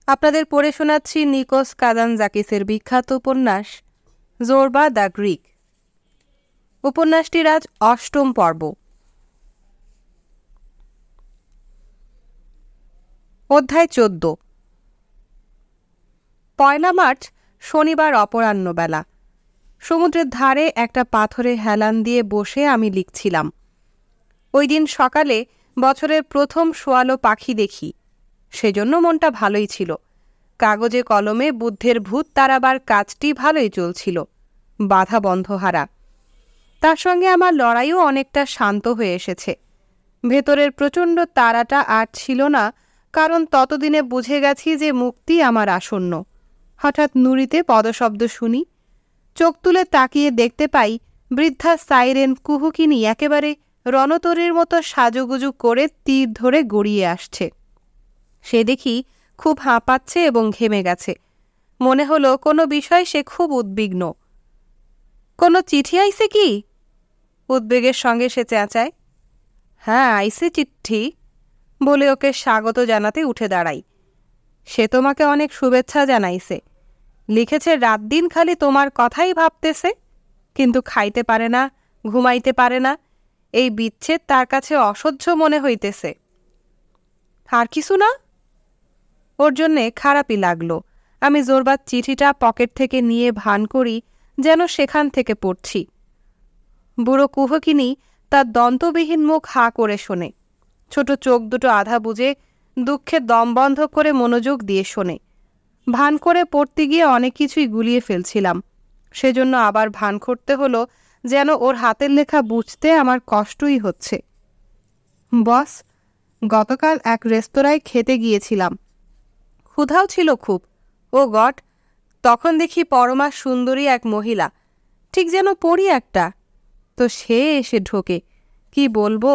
আপনাদের পড়ে শোনাচ্ছি নিকোস কাজানজাকিসের বিখ্যাত উপন্যাস জোরবা দ্য গ্রিক। উপন্যাসটির আজ ৮ম পর্ব। অধ্যায় ১৪। ১ মার্চ শনিবার অপরাহ্নবেলা সমুদ্রের ধারে একটা পাথরে হেলান দিয়ে বসে আমি লিখছিলাম। ওই দিন সকালে বছরের প্রথম সোয়ালো পাখি দেখি, সেজন্য মনটা ভালোই ছিল। কাগজে কলমে বুদ্ধের ভূত তাড়াবার কাজটি ভালোই চলছিল, বাধা বন্ধহারা। তার সঙ্গে আমার লড়াইও অনেকটা শান্ত হয়ে এসেছে। ভেতরের প্রচণ্ড তাড়াটা আর ছিল না, কারণ ততদিনে বুঝে গেছি যে মুক্তি আমার আসন্ন। হঠাৎ নুড়িতে পদশব্দ শুনি। চোখ তুলে তাকিয়ে দেখতে পাই বৃদ্ধা সাইরেন কুহুকিনী একেবারে রণতরীর মতো সাজুগুজু করে তীর ধরে গড়িয়ে আসছে। সে দেখি খুব হাঁপাচ্ছে এবং ঘেমে গেছে। মনে হলো কোনো বিষয় সে খুব উদ্বিগ্ন। কোনো চিঠি আইছে কি? উদ্বেগের সঙ্গে সে চেঁচায়। হ্যাঁ, আইছে চিঠি, বলে ওকে স্বাগত জানাতে উঠে দাঁড়াই। সে তোমাকে অনেক শুভেচ্ছা জানাইছে, লিখেছে রাত দিন খালি তোমার কথাই ভাবতেছে, কিন্তু খাইতে পারে না, ঘুমাইতে পারে না। এই বিচ্ছেদ তার কাছে অসহ্য মনে হইতেছে। আর কিছু না? ওর জন্যে খারাপই লাগলো। আমি জোরবার চিঠিটা পকেট থেকে নিয়ে ভান করি যেন সেখান থেকে পড়ছি। বুড়ো কুহকিনী তার দন্তবিহীন মুখ হাঁ করে শোনে। ছোট চোখ দুটো আধা বুজে দুঃখে দম বন্ধ করে মনোযোগ দিয়ে শোনে। ভান করে পড়তে গিয়ে অনেক কিছুই গুলিয়ে ফেলছিলাম, সেজন্য আবার ভান করতে হলো যেন ওর হাতের লেখা বুঝতে আমার কষ্টই হচ্ছে। বস, গতকাল এক রেস্তোরাঁয় খেতে গিয়েছিলাম। ক্ষুধাও ছিল খুব। ও গড, তখন দেখি পরমা সুন্দরী এক মহিলা, ঠিক যেন পরী একটা। তো সে এসে ঢোকে। কি বলবো,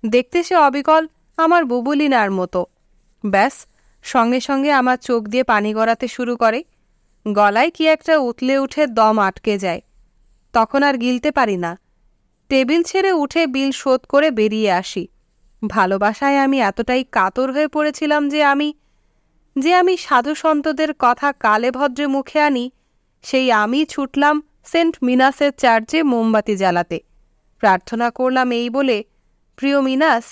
দেখতে সে অবিকল আমার বুবুলিনার মতো। ব্যাস, সঙ্গে সঙ্গে আমার চোখ দিয়ে পানি গড়াতে শুরু করে। গলায় কি একটা উতলে উঠে দম আটকে যায়। তখন আর গিলতে পারি না। টেবিল ছেড়ে উঠে বিল শোধ করে বেরিয়ে আসি। ভালোবাসায় আমি এতটাই কাতর হয়ে পড়েছিলাম যে আমি সাধু সন্তদের কথা কালে ভদ্রে মুখে আনি, সেই আমি ছুটলাম সেন্ট মিনাসের চার্চে মোমবাতি জ্বালাতে। প্রার্থনা করলাম এই বলে, প্রিয় মিনাস,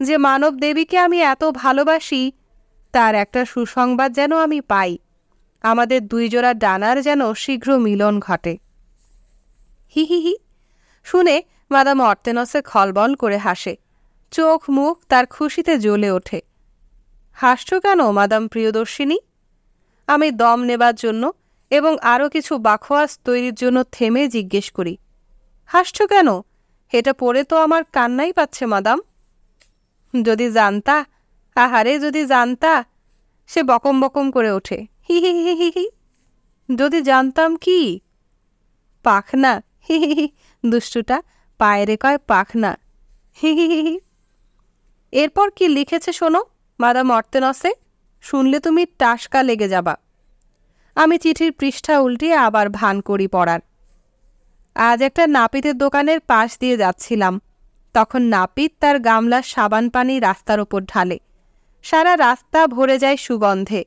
যে মানব দেবীকে আমি এত ভালোবাসি, তার একটা সুসংবাদ যেন আমি পাই। আমাদের দুই জোড়া ডানার যেন শীঘ্র মিলন ঘটে। হি হি হি শুনে মাদাম অর্তেনসে খলবল করে হাসে। চোখ মুখ তার খুশিতে জ্বলে ওঠে। হাসছ কেন মাদাম প্রিয়দর্শিনী? আমি দম নেবার জন্য এবং আরও কিছু বাখোয়াস তৈরির জন্য থেমে জিজ্ঞেস করি। হাসছ কেন? এটা পড়ে তো আমার কান্নাই পাচ্ছে মাদাম। যদি জানতা, আহারে যদি জানতা, সে বকম বকম করে ওঠে। হি হি হি হি হি যদি জানতাম কি? পাখনা, হি হি হি দুষ্টুটা, পায়রে কয় পাখনা, হি হি হি হি। এরপর কি লিখেছে শোনো মাদাম অর্তেনসে, শুনলে তুমি টাসকা লেগে যাবা। আমি চিঠির পৃষ্ঠা উল্টিয়ে আবার ভান করি পড়ার। আজ একটা নাপিতের দোকানের পাশ দিয়ে যাচ্ছিলাম। তখন নাপিত তার গামলার সাবান পানি রাস্তার ওপর ঢালে। সারা রাস্তা ভরে যায় সুগন্ধে।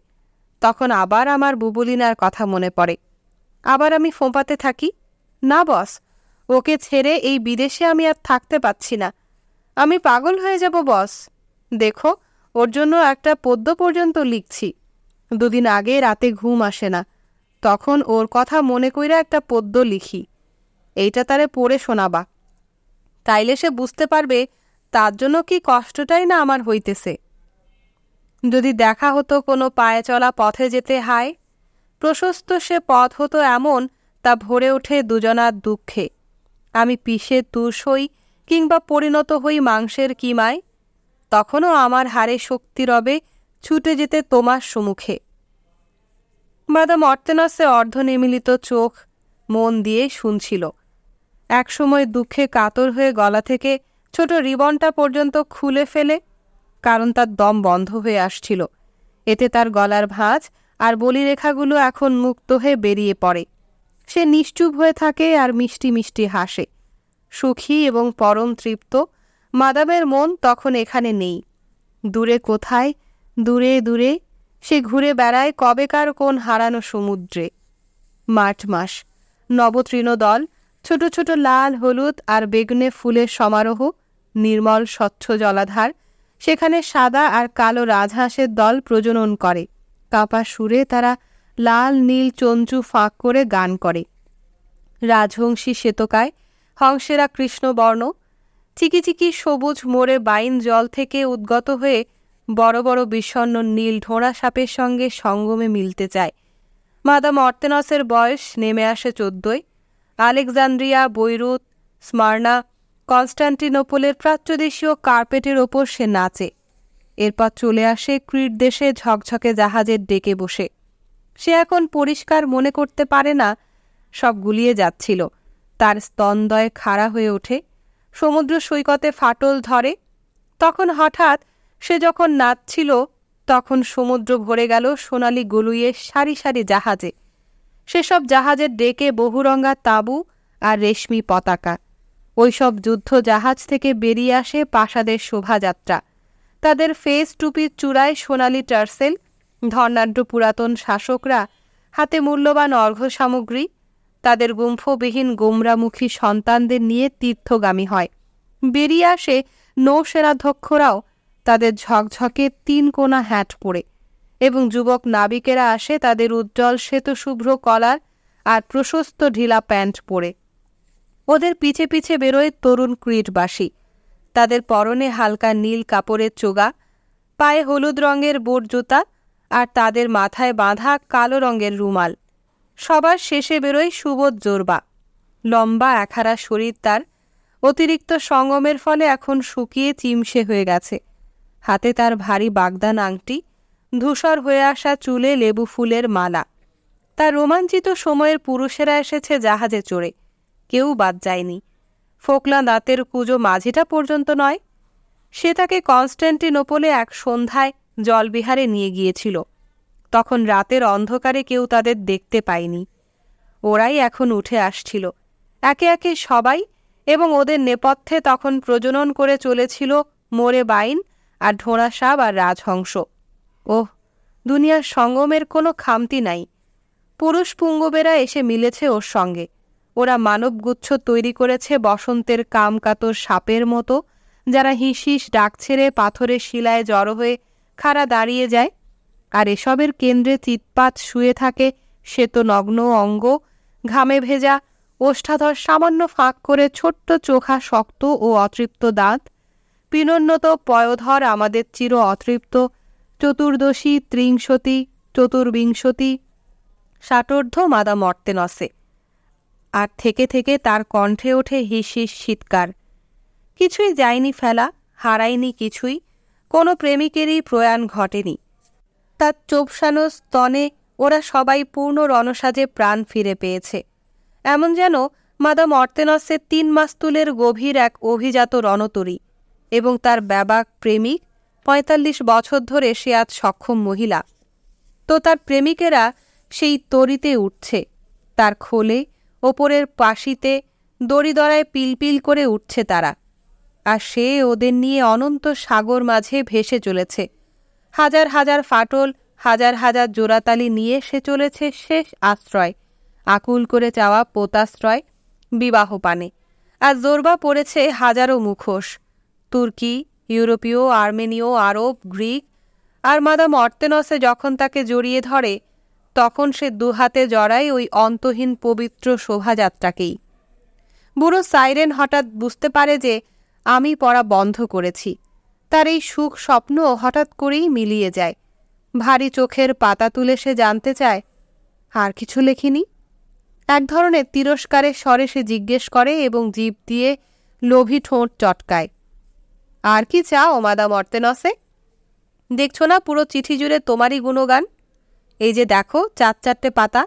তখন আবার আমার বুবুলিনার কথা মনে পড়ে। আবার আমি ফোঁপাতে থাকি, না বস, ওকে ছেড়ে এই বিদেশে আমি আর থাকতে পারছি না। আমি পাগল হয়ে যাব বস। দেখো, ওর জন্য একটা পদ্য পর্যন্ত লিখছি। 2 দিন আগে রাতে ঘুম আসে না, তখন ওর কথা মনে কইরা একটা পদ্য লিখি। এইটা তারে পড়ে শোনাবা, তাইলে সে বুঝতে পারবে তার জন্য কি কষ্টটাই না আমার হইতেছে। যদি দেখা হতো কোনো পায়ে চলা পথে যেতে হায়, প্রশস্ত সে পথ হতো এমন, তা ভরে ওঠে দুজনার দুঃখে। আমি পিষে তুষ হই কিংবা পরিণত হই মাংসের কিমায়, তখনও আমার হাড়ে শক্তি রবে ছুটে যেতে তোমার সম্মুখে। মাদাম অর্তেনসে অর্ধনিমিলিত চোখ মন দিয়ে শুনছিল। একসময় দুঃখে কাতর হয়ে গলা থেকে ছোট রিবনটা পর্যন্ত খুলে ফেলে, কারণ তার দম বন্ধ হয়ে আসছিল। এতে তার গলার ভাঁজ আর বলিরেখাগুলো এখন মুক্ত হয়ে বেরিয়ে পড়ে। সে নিশ্চুপ হয়ে থাকে আর মিষ্টি মিষ্টি হাসে। সুখী এবং পরম তৃপ্ত মাদামের মন তখন এখানে নেই। দূরে কোথায়, দূরে দূরে সে ঘুরে বেড়ায় কবেকার কোন হারানো সমুদ্রে। মার্চ মাস, নবতৃণদল, ছোট ছোট লাল হলুদ আর বেগুনে ফুলের সমারোহ, নির্মল স্বচ্ছ জলাধার, সেখানে সাদা আর কালো রাজহাঁসের দল প্রজনন করে। কাঁপা সুরে তারা লাল নীল চঞ্চু ফাঁক করে গান করে। রাজহংসী শ্বেতকায়, হংসেরা কৃষ্ণবর্ণ। চিকিচিকি সবুজ মোড়ে বাইন জল থেকে উদ্গত হয়ে বড় বড় বিষণ্ণ নীল ঢোঁড়া সাপের সঙ্গে সঙ্গমে মিলতে চায়। মাদাম অর্তেনসের বয়স নেমে আসে 14। আলেকজান্দ্রিয়া, বৈরুত, স্মার্না, কনস্টান্টিনোপলের প্রাচ্যদেশীয় কার্পেটের ওপর সে নাচে। এরপর চলে আসে ক্রিট দেশে ঝকঝকে জাহাজের ডেকে বসে। সে এখন পরিষ্কার মনে করতে পারে না, সব গুলিয়ে যাচ্ছিল। তার স্তনদয় খাড়া হয়ে ওঠে, সমুদ্র সৈকতে ফাটল ধরে। তখন হঠাৎ সে যখন নাচছিল, তখন সমুদ্র ভরে গেল সোনালি গলুইয়ে সারি সারি জাহাজে। সেসব জাহাজের ডেকে বহুরঙা তাঁবু আর রেশমি পতাকা। ওইসব যুদ্ধ জাহাজ থেকে বেরিয়ে আসে প্রাসাদের শোভাযাত্রা। তাদের ফেস টুপির চূড়ায় সোনালি টার্সেল। ধর্নাঢ্য পুরাতন শাসকরা হাতে মূল্যবান অর্ঘ্য সামগ্রী। তাদের গুম্ফবিহীন গোমরামুখী সন্তানদের নিয়ে তীর্থগামী হয়। বেরিয়ে আসে নৌসেনাধ্যক্ষরাও, তাদের ঝকঝকে 3 কোনা হ্যাট পরে, এবং যুবক নাবিকেরা আসে তাদের উজ্জ্বল শ্বেতশুভ্র কলার আর প্রশস্ত ঢিলা প্যান্ট পরে। ওদের পিছে পিছে বেরোয় তরুণ ক্রিটবাসী। তাদের পরনে হালকা নীল কাপড়ের চোগা, পায়ে হলুদ রঙের বোট জুতা, আর তাদের মাথায় বাঁধা কালো রঙের রুমাল। সবার শেষে বেরোয় সুবোধ জোরবা। লম্বা একহারা শরীর তার, অতিরিক্ত সঙ্গমের ফলে এখন শুকিয়ে চিমসে হয়ে গেছে। হাতে তার ভারী বাগদান আংটি, ধূসর হয়ে আসা চুলে লেবু ফুলের মালা। তার রোমাঞ্চিত সময়ের পুরুষেরা এসেছে জাহাজে চড়ে, কেউ বাদ যায়নি। ফোকলা দাঁতের কুজো মাঝিটা পর্যন্ত নয়। সে তাকে কনস্টান্টিনোপলে এক সন্ধ্যায় জলবিহারে নিয়ে গিয়েছিল। তখন রাতের অন্ধকারে কেউ তাদের দেখতে পায়নি। ওরাই এখন উঠে আসছিল একে একে সবাই, এবং ওদের নেপথ্যে তখন প্রজনন করে চলেছিল মোরে বাইন আর ঢোঁড়া সাপ আর রাজহংস। ওহ, দুনিয়ার সঙ্গমের কোনো খামতি নাই। পুরুষ পুঙ্গবেরা এসে মিলেছে ওর সঙ্গে। ওরা মানবগুচ্ছ তৈরি করেছে বসন্তের কামকাতর সাপের মতো, যারা হিসহিস ডাক ছেড়ে পাথরের শিলায় জড়ো হয়ে খাড়া দাঁড়িয়ে যায়। আর এসবের কেন্দ্রে চিৎপাত শুয়ে থাকে শ্বেত নগ্ন অঙ্গ, ঘামে ভেজা, ওষ্ঠাধর সামান্য ফাঁক করে ছোট্ট চোখা শক্ত ও অতৃপ্ত দাঁত। পিনোন্নত পয়োধর আমাদের চির অতৃপ্ত চতুর্দশী, ত্রিংশতি, চতুর্বিংশতি, ষাটোর্ধ্ব মাদাম অর্তেনসে। আর থেকে থেকে তার কণ্ঠে ওঠে হিসহিস শীতকার। কিছুই যায়নি ফেলা, হারায়নি কিছুই, কোনো প্রেমিকেরই প্রয়াণ ঘটেনি। তার চোপসানো স্তনে ওরা সবাই পূর্ণ রণসাজে প্রাণ ফিরে পেয়েছে। এমন যেন মাদাম অর্তেনসের 3 মাস্তুলের গভীর এক অভিজাত রণতরী, এবং তার ব্যাবাক প্রেমিক 45 বছর ধরে সে আজ সক্ষম মহিলা। তো তার প্রেমিকেরা সেই তরিতে উঠছে, তার খোলে ওপরের পাশিতে দড়িদড়ায় পিলপিল করে উঠছে তারা। আর সে ওদের নিয়ে অনন্ত সাগর মাঝে ভেসে চলেছে। হাজার হাজার ফাটল, হাজার হাজার জোড়াতালি নিয়ে সে চলেছে শেষ আশ্রয়, আকুল করে চাওয়া পোতাশ্রয়, বিবাহ পানে। আর জোরবা পড়েছে হাজারো মুখোশ, তুর্কি, ইউরোপীয়, আর্মেনীয়, আরব, গ্রিক। আর মাদাম অর্তেনসে যখন তাকে জড়িয়ে ধরে, তখন সে দুহাতে জড়ায় ওই অন্তহীন পবিত্র শোভাযাত্রাকেই। বুড়ো সাইরেন হঠাৎ বুঝতে পারে যে আমি পড়া বন্ধ করেছি। তার এই সুখ স্বপ্ন হঠাৎ করেই মিলিয়ে যায়। ভারী চোখের পাতা তুলে সে জানতে চায়, আর কিছু লেখিনি? এক ধরনের তিরস্কারের স্বরে সে জিজ্ঞেস করে, এবং জিভ দিয়ে লোভী ঠোঁট চটকায়। আর কি চাও মাদাম অর্তেনসে? দেখছো না পুরো চিঠি জুড়ে তোমারই গুণগান? এই যে দেখো 4-4টে পাতা,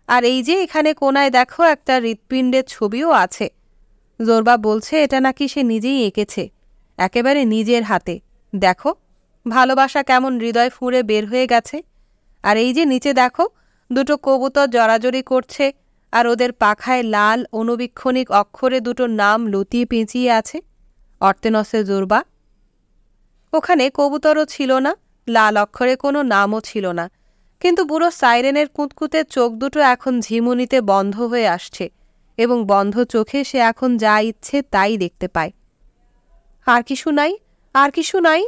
আর এই যে এখানে কোনায় দেখো একটা হৃৎপিণ্ডের ছবিও আছে। জোরবা বলছে এটা নাকি সে নিজেই এঁকেছে, একেবারে নিজের হাতে। দেখো ভালোবাসা কেমন হৃদয় ফুঁড়ে বের হয়ে গেছে। আর এই যে নিচে দেখো 2টো কবুতর জড়াজড়ি করছে, আর ওদের পাখায় লাল অনুবীক্ষণিক অক্ষরে 2টো নাম লতিয়ে পেঁচিয়ে আছে, অর্তেনসে জোরবা। ওখানে কবুতরও ছিল না, লাল অক্ষরে কোনো নামও ছিল না, কিন্তু বুড়ো সাইরেনের কুঁতকুতে চোখ দুটো এখন ঝিমুনিতে বন্ধ হয়ে আসছে এবং বন্ধ চোখে সে এখন যা ইচ্ছে তাই দেখতে পায়। আর কিছু নাই, আর কিছু নাই?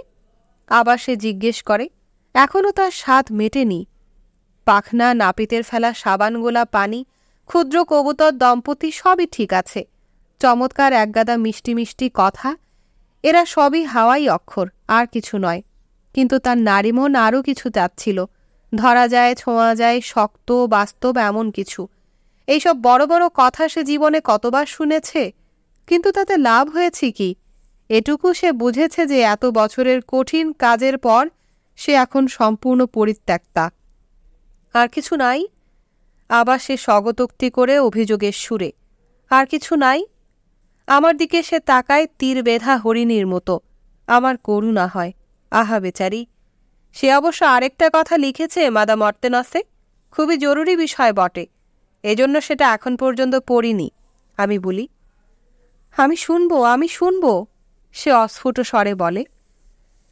আবার সে জিজ্ঞেস করে। এখনও তার স্বাদ মেটেনি। পাখনা, নাপিতের ফেলা সাবানগোলা পানি, ক্ষুদ্র কবুতর দম্পতি সবই ঠিক আছে, চমৎকার একগাদা মিষ্টি মিষ্টি কথা, এরা সবই হাওয়াই অক্ষর, আর কিছু নয়। কিন্তু তার নারী মন আরও কিছু চাচ্ছিল, ধরা যায়, ছোঁয়া যায়, শক্ত বাস্তব এমন কিছু। এইসব বড় বড় কথা সে জীবনে কতবার শুনেছে, কিন্তু তাতে লাভ হয়েছে কি? এটুকু সে বুঝেছে যে এত বছরের কঠিন কাজের পর সে এখন সম্পূর্ণ পরিত্যক্তা। আর কিছু নাই? আবার সে স্বগতোক্তি করে অভিযোগের সুরে। আর কিছু নাই? আমার দিকে সে তাকায় তীর বেধা হরিণীর মতো। আমার করুণা হয়। আহা বেচারি! সে অবশ্য আরেকটা কথা লিখেছে মাদাম অর্তেনসে, খুবই জরুরি বিষয় বটে, এজন্য সেটা এখন পর্যন্ত পড়িনি। আমি বলি, আমি শুনব, সে অস্ফুট স্বরে বলে।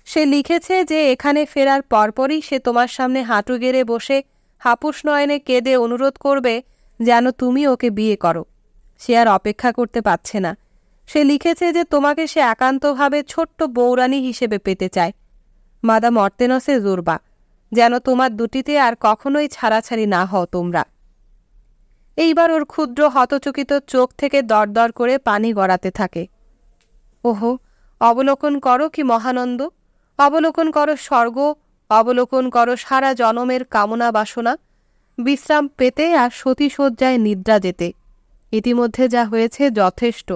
সে লিখেছে যে এখানে ফেরার পরপরই সে তোমার সামনে হাঁটু গেড়ে বসে হাপুস নয়নে কেঁদে অনুরোধ করবে যেন তুমি ওকে বিয়ে করো। সে আর অপেক্ষা করতে পারছে না। সে লিখেছে যে তোমাকে সে একান্তভাবে ছোট্ট বৌরানী হিসেবে পেতে চায়। মাদাম অর্তেনসে জোরবা, যেন তোমার দুটিতে আর কখনোই ছাড়াছাড়ি না হও তোমরা। এইবার ওর ক্ষুদ্র হতচকিত চোখ থেকে দরদর করে পানি গড়াতে থাকে। ওহো, অবলোকন করো কি মহানন্দ! অবলোকন করো স্বর্গ, অবলোকন করো সারা জনমের কামনা বাসনা, বিশ্রাম পেতে আর সতীশয্যায় নিদ্রা যেতে। ইতিমধ্যে যা হয়েছে যথেষ্ট।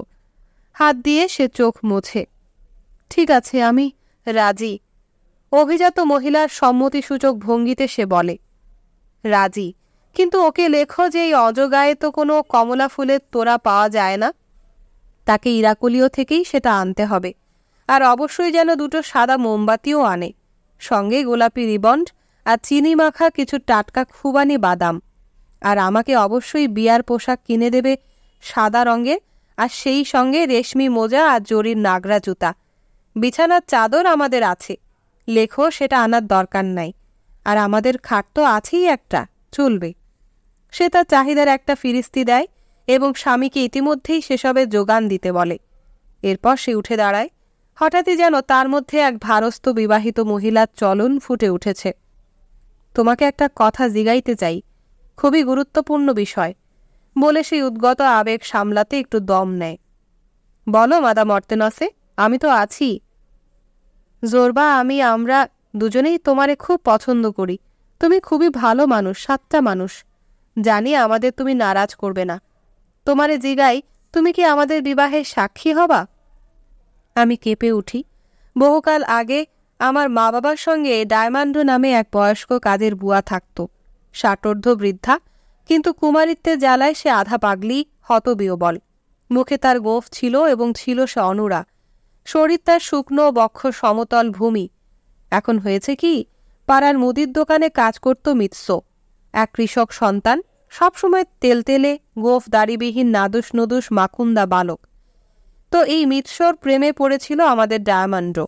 হাত দিয়ে সে চোখ মোছে। ঠিক আছে, আমি রাজি। অভিজাত মহিলার সম্মতিসূচক ভঙ্গিতে সে বলে, রাজি, কিন্তু ওকে লেখো যে এই অজগায়ে তো কোনো কমলা ফুলের তোড়া পাওয়া যায় না, তাকে ইরাকুলিও থেকেই সেটা আনতে হবে। আর অবশ্যই যেন দুটো সাদা মোমবাতিও আনে, সঙ্গে গোলাপি রিবন্ড আর চিনি মাখা কিছু টাটকা খুবানি বাদাম। আর আমাকে অবশ্যই বিয়ার পোশাক কিনে দেবে সাদা রঙের, আর সেই সঙ্গে রেশমি মোজা আর জরির নাগরা জুতা। বিছানার চাদর আমাদের আছে, লেখো সেটা আনার দরকার নাই। আর আমাদের খাট তো আছেই একটা, চলবে। সে তার চাহিদার একটা ফিরিস্তি দেয় এবং স্বামীকে ইতিমধ্যেই সেসবের যোগান দিতে বলে। এরপর সে উঠে দাঁড়ায়। হঠাৎই যেন তার মধ্যে এক ভারস্থ বিবাহিত মহিলার চলন ফুটে উঠেছে। তোমাকে একটা কথা জিগাইতে চাই, খুবই গুরুত্বপূর্ণ বিষয়, বলে সেই উদ্গত আবেগ সামলাতে একটু দম নেয়। বলো মাদাম অর্তেনসে, আমি তো আছি। জোরবা, আমরা দুজনেই তোমারে খুব পছন্দ করি। তুমি খুবই ভালো মানুষ, সাচ্চা মানুষ। জানি আমাদের তুমি নারাজ করবে না। তোমারে জিগাই, তুমি কি আমাদের বিবাহের সাক্ষী হবা? আমি কেঁপে উঠি। বহুকাল আগে আমার মা বাবার সঙ্গে ডায়মান্ডো নামে এক বয়স্ক কাজের বুয়া থাকত, ষাটোর্ধ্ব বৃদ্ধা, কিন্তু কুমারিত্বের জ্বালায় সে আধা পাগলি, হতবিহ্বল। মুখে তার গোঁফ ছিল এবং ছিল সে অনুরা। শরীর তার শুকনো, বক্ষ সমতল ভূমি। এখন হয়েছে কি, পাড়ার মুদির দোকানে কাজ করত মিৎস, এক কৃষক সন্তান, সবসময় তেলতেলে, গোঁফ দাড়িবিহীন নাদুস নদুস মাকুন্দা বালক। তো এই মিৎসর প্রেমে পড়েছিল আমাদের ডায়ামান্ডো।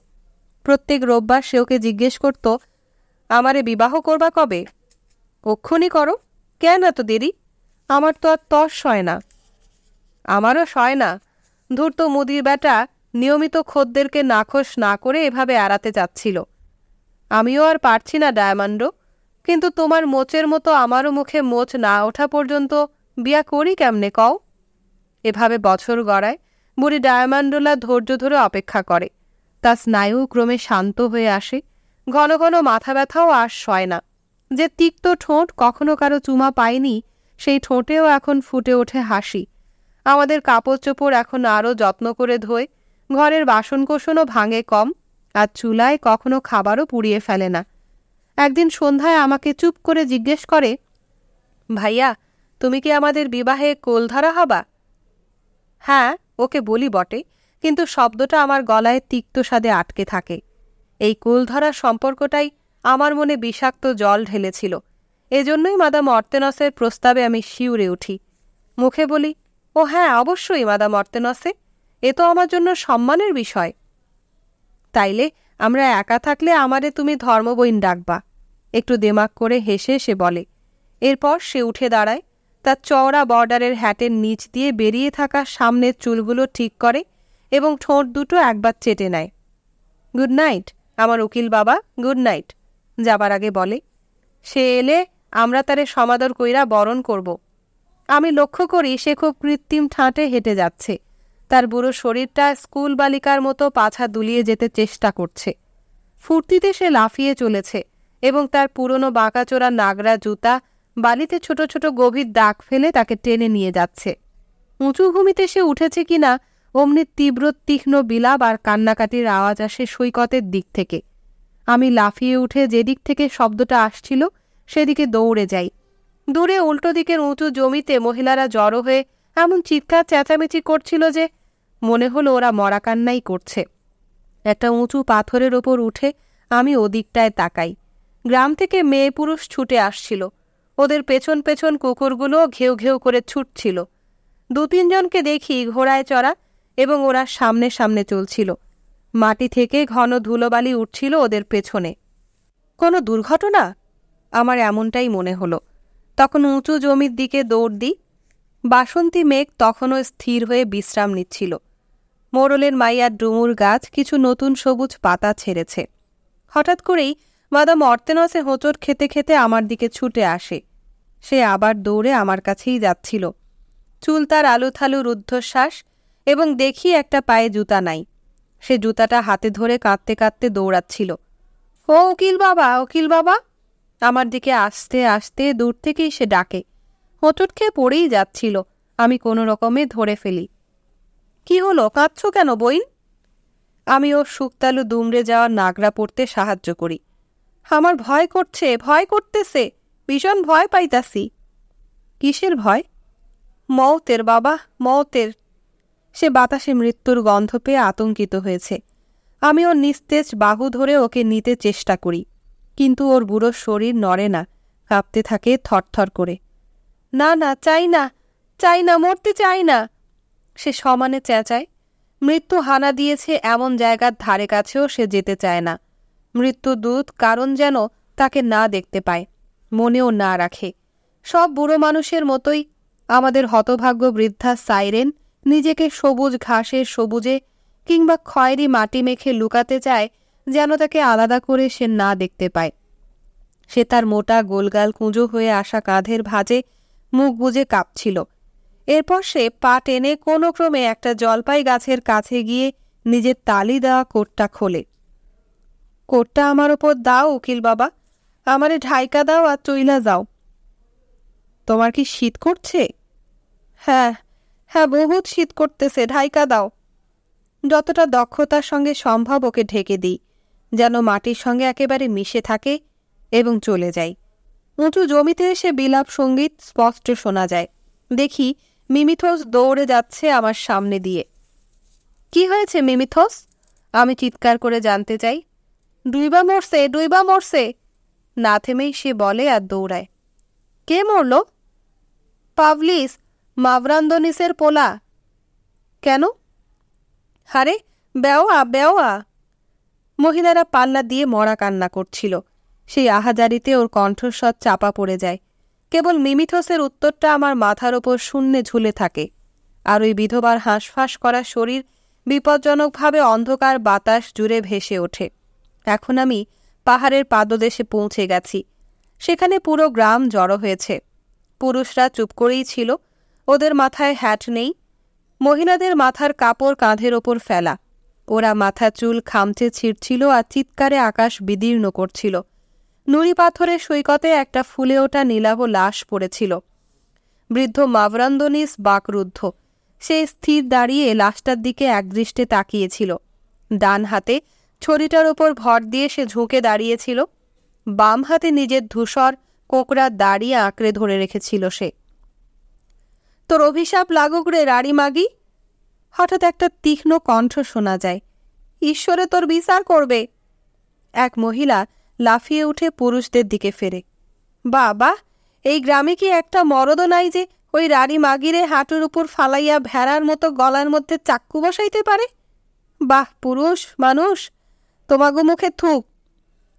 প্রত্যেক রোববার সে ওকে জিজ্ঞেস করত, আমারে বিবাহ করবা কবে? অক্ষুনি করো। কেন এত দেরি? আমার তো আর তর্স হয় না। আমারও সয় না। ধূর্ত মুদির বেটা নিয়মিত খদ্দেরকে নাখোশ না করে এভাবে এড়াতে চাচ্ছিল। আমিও আর পারছি না ডায়ামান্ডো, কিন্তু তোমার মোচের মতো আমারও মুখে মোচ না ওঠা পর্যন্ত বিয়া করি কেমনে কও? এভাবে বছর গড়ায়। বুড়ি ডায়ামান্ডোলা ধৈর্য ধরে অপেক্ষা করে। তার স্নায়ু ক্রমে শান্ত হয়ে আসে। ঘন ঘন মাথা ব্যথাও আর সয় না। যে তিক্ত ঠোঁট কখনো কারো চুমা পায়নি, সেই ঠোঁটেও এখন ফুটে ওঠে হাসি। আমাদের কাপড় চোপড় এখন আরও যত্ন করে ধোয়। ঘরের বাসনকোসনও ভাঙে কম, আর চুলায় কখনো খাবারও পুড়িয়ে ফেলে না। একদিন সন্ধ্যায় আমাকে চুপ করে জিজ্ঞেস করে, ভাইয়া, তুমি কি আমাদের বিবাহে কোলধারা হবা? হ্যাঁ, ওকে বলি বটে, কিন্তু শব্দটা আমার গলায় তিক্ত স্বাদে আটকে থাকে। এই কোলধরার সম্পর্কটাই আমার মনে বিষাক্ত জল ঢেলেছিল। এজন্যই মাদাম অর্তেনসের প্রস্তাবে আমি শিউরে উঠি। মুখে বলি, ও হ্যাঁ, অবশ্যই মাদাম অর্তেনসে, এ তো আমার জন্য সম্মানের বিষয়। তাইলে আমরা একা থাকলে আমারে তুমি ধর্মবইন ডাকবা। একটু দেমাক করে হেসে সে বলে। এরপর সে উঠে দাঁড়ায়, তার চওড়া বর্ডারের হ্যাটের নিচ দিয়ে বেরিয়ে থাকা সামনের চুলগুলো ঠিক করে এবং ঠোঁট দুটো একবার চেটে নেয়। গুড নাইট আমার উকিল বাবা, গুড নাইট যাবার আগে বলে। সে এলে আমরা তারে সমাদর কইরা বরণ করব। আমি লক্ষ্য করি সে খুব কৃত্রিম ঠাঁটে হেঁটে যাচ্ছে। তার বুড়ো শরীরটা স্কুল বালিকার মতো পাছা দুলিয়ে যেতে চেষ্টা করছে। ফুর্তিতে সে লাফিয়ে চলেছে এবং তার পুরনো বাঁকাচোরা নাগরা জুতা বালিতে ছোট ছোট গভীর দাগ ফেলে তাকে টেনে নিয়ে যাচ্ছে। উঁচু ভূমিতে সে উঠেছে কিনা অমনি তীব্র তীক্ষ্ণ বিলাপ আর কান্নাকাটির আওয়াজ আসে সৈকতের দিক থেকে। আমি লাফিয়ে উঠে যেদিক থেকে শব্দটা আসছিল সেদিকে দৌড়ে যাই। দূরে উল্টো দিকের উঁচু জমিতে মহিলারা জড়ো হয়ে এমন চিৎকার চেঁচামেচি করছিল যে মনে হলো ওরা মরা কান্নাই করছে। একটা উঁচু পাথরের ওপর উঠে আমি ওদিকটায় তাকাই। গ্রাম থেকে মেয়ে পুরুষ ছুটে আসছিল। ওদের পেছন পেছন কুকুরগুলো ঘেউ ঘেউ করে ছুটছিল। 2-3 জনকে দেখি ঘোড়ায় চড়া এবং ওরা সামনে সামনে চলছিল। মাটি থেকে ঘন ধুলোবালি উঠছিল ওদের পেছনে। কোনো দুর্ঘটনা? আমার এমনটাই মনে হলো। তখন উঁচু জমির দিকে দৌড় দিই। বাসন্তী মেঘ তখনও স্থির হয়ে বিশ্রাম নিচ্ছিল। মোড়লের মাইয়ার ডুমুর গাছ কিছু নতুন সবুজ পাতা ছেড়েছে। হঠাৎ করেই মাদাম অর্তেনসে হোঁচট খেতে খেতে আমার দিকে ছুটে আসে। সে আবার দৌড়ে আমার কাছেই যাচ্ছিল। চুল তার আলুথালু রুদ্ধশ্বাস এবং দেখি একটা পায়ে জুতা নাই। সে জুতাটা হাতে ধরে কাঁদতে কাঁদতে দৌড়াচ্ছিল। ও উকিল বাবা, উকিল বাবা! আমার দিকে আসতে আসতে দূর থেকেই সে ডাকে। হোঁচট খেয়ে পড়েই যাচ্ছিল। আমি কোনো রকমে ধরে ফেলি। কি হলো, কাঁদছ কেন বইন? আমি ওর শুকতালু দুমড়ে যাওয়া নাগরা পড়তে সাহায্য করি। আমার ভয় করছে, ভয় করতেছে, ভীষণ ভয় পাইতাছি। কিসের ভয়? মওতের বাবা, মওতের। সে বাতাসে মৃত্যুর গন্ধ পেয়ে আতঙ্কিত হয়েছে। আমি ওর নিস্তেজ বাহু ধরে ওকে নিতে চেষ্টা করি, কিন্তু ওর বুড়ো শরীর নড়ে না, কাঁপতে থাকে থরথর করে। না না, চাই না, চাই না, মরতে চাই না, সে সমানে চেঁচায়। মৃত্যু হানা দিয়েছে এমন জায়গার ধারে কাছেও সে যেতে চায় না। মৃত্যুদূত কারণ যেন তাকে না দেখতে পায়, মনেও না রাখে। সব বুড়ো মানুষের মতোই আমাদের হতভাগ্য বৃদ্ধা সাইরেন নিজেকে সবুজ ঘাসের সবুজে কিংবা খয়েরি মাটি মেখে লুকাতে চায় যেন তাকে আলাদা করে সে না দেখতে পায়। সে তার মোটা গোলগাল কুঁজো হয়ে আসা কাঁধের ভাঁজে মুখ বুজে কাঁপছিল। এরপর সে পা টেনে কোনো ক্রমে একটা জলপাই গাছের কাছে গিয়ে নিজের তালি দেওয়া কোটটা খোলে। কোটটা আমার ওপর দাও উকিল বাবা, আমারে ঢাইকা দাও আর চইলা যাও। তোমার কি শীত করছে? হ্যাঁ হ্যাঁ, বহুত শীত করতেছে, ঢাইকা দাও। যতটা দক্ষতার সঙ্গে সম্ভব ওকে ঢেকে দিই, যেন মাটির সঙ্গে একেবারে মিশে থাকে, এবং চলে যাই। উঁচু জমিতে এসে বিলাপ সঙ্গীত স্পষ্ট শোনা যায়। দেখি মিমিথোস দৌড়ে যাচ্ছে আমার সামনে দিয়ে। কি হয়েছে মিমিথোস? আমি চিৎকার করে জানতে চাই। ডুইবা মরছে, ডুইবা মরছে, না থেমেই সে বলে আর দৌড়ায়। কে মরল? পাভলিস, মাভরান্দনিসের পোলা। কেন? হারে বেওয়া, বেওয়া! মহিলারা পাল্লা দিয়ে মরা কান্না করছিল। সেই আহাজারিতে ওর কণ্ঠস্বর চাপা পড়ে যায়। কেবল মিমিথোসের উত্তরটা আমার মাথার ওপর শূন্যে ঝুলে থাকে, আর ওই বিধবার হাঁসফাঁস করা শরীর বিপজ্জনকভাবে অন্ধকার বাতাস জুড়ে ভেসে ওঠে। এখন আমি পাহাড়ের পাদদেশে পৌঁছে গেছি। সেখানে পুরো গ্রাম জড়ো হয়েছে। পুরুষরা চুপ করেই ছিল, ওদের মাথায় হ্যাট নেই। মহিলাদের মাথার কাপড় কাঁধের ওপর ফেলা। ওরা মাথা চুল খামচে ছিঁড়ছিল আর চিৎকারে আকাশ বিদীর্ণ করছিল। নুড়ি পাথরের সৈকতে একটা ফুলে ওঠা নীলাভ লাশ পড়েছিল। বৃদ্ধ মাভরান্দনিস বাকরুদ্ধ। সে স্থির দাঁড়িয়ে লাশটার দিকে একদৃষ্টে তাকিয়েছিল। ডান হাতে ছড়িটার ওপর ভর দিয়ে সে ঝুঁকে দাঁড়িয়েছিল। বাম হাতে নিজের ধূসর কোকড়া দাড়ি আঁকড়ে ধরে রেখেছিল সে। তোর অভিশাপ লাগুক রে রাড়ি মাগি! হঠাৎ একটা তীক্ষ্ণ কণ্ঠ শোনা যায়। ঈশ্বরে তোর বিচার করবে! এক মহিলা লাফিয়ে উঠে পুরুষদের দিকে ফেরে। বাবা, এই গ্রামে কি একটা মরদও নাই যে ওই রাড়ি মাগিরে হাঁটুর উপর ফালাইয়া ভেড়ার মতো গলার মধ্যে চাক্কু বসাইতে পারে? বাহ পুরুষ মানুষ, তোমাগো মুখে থুক।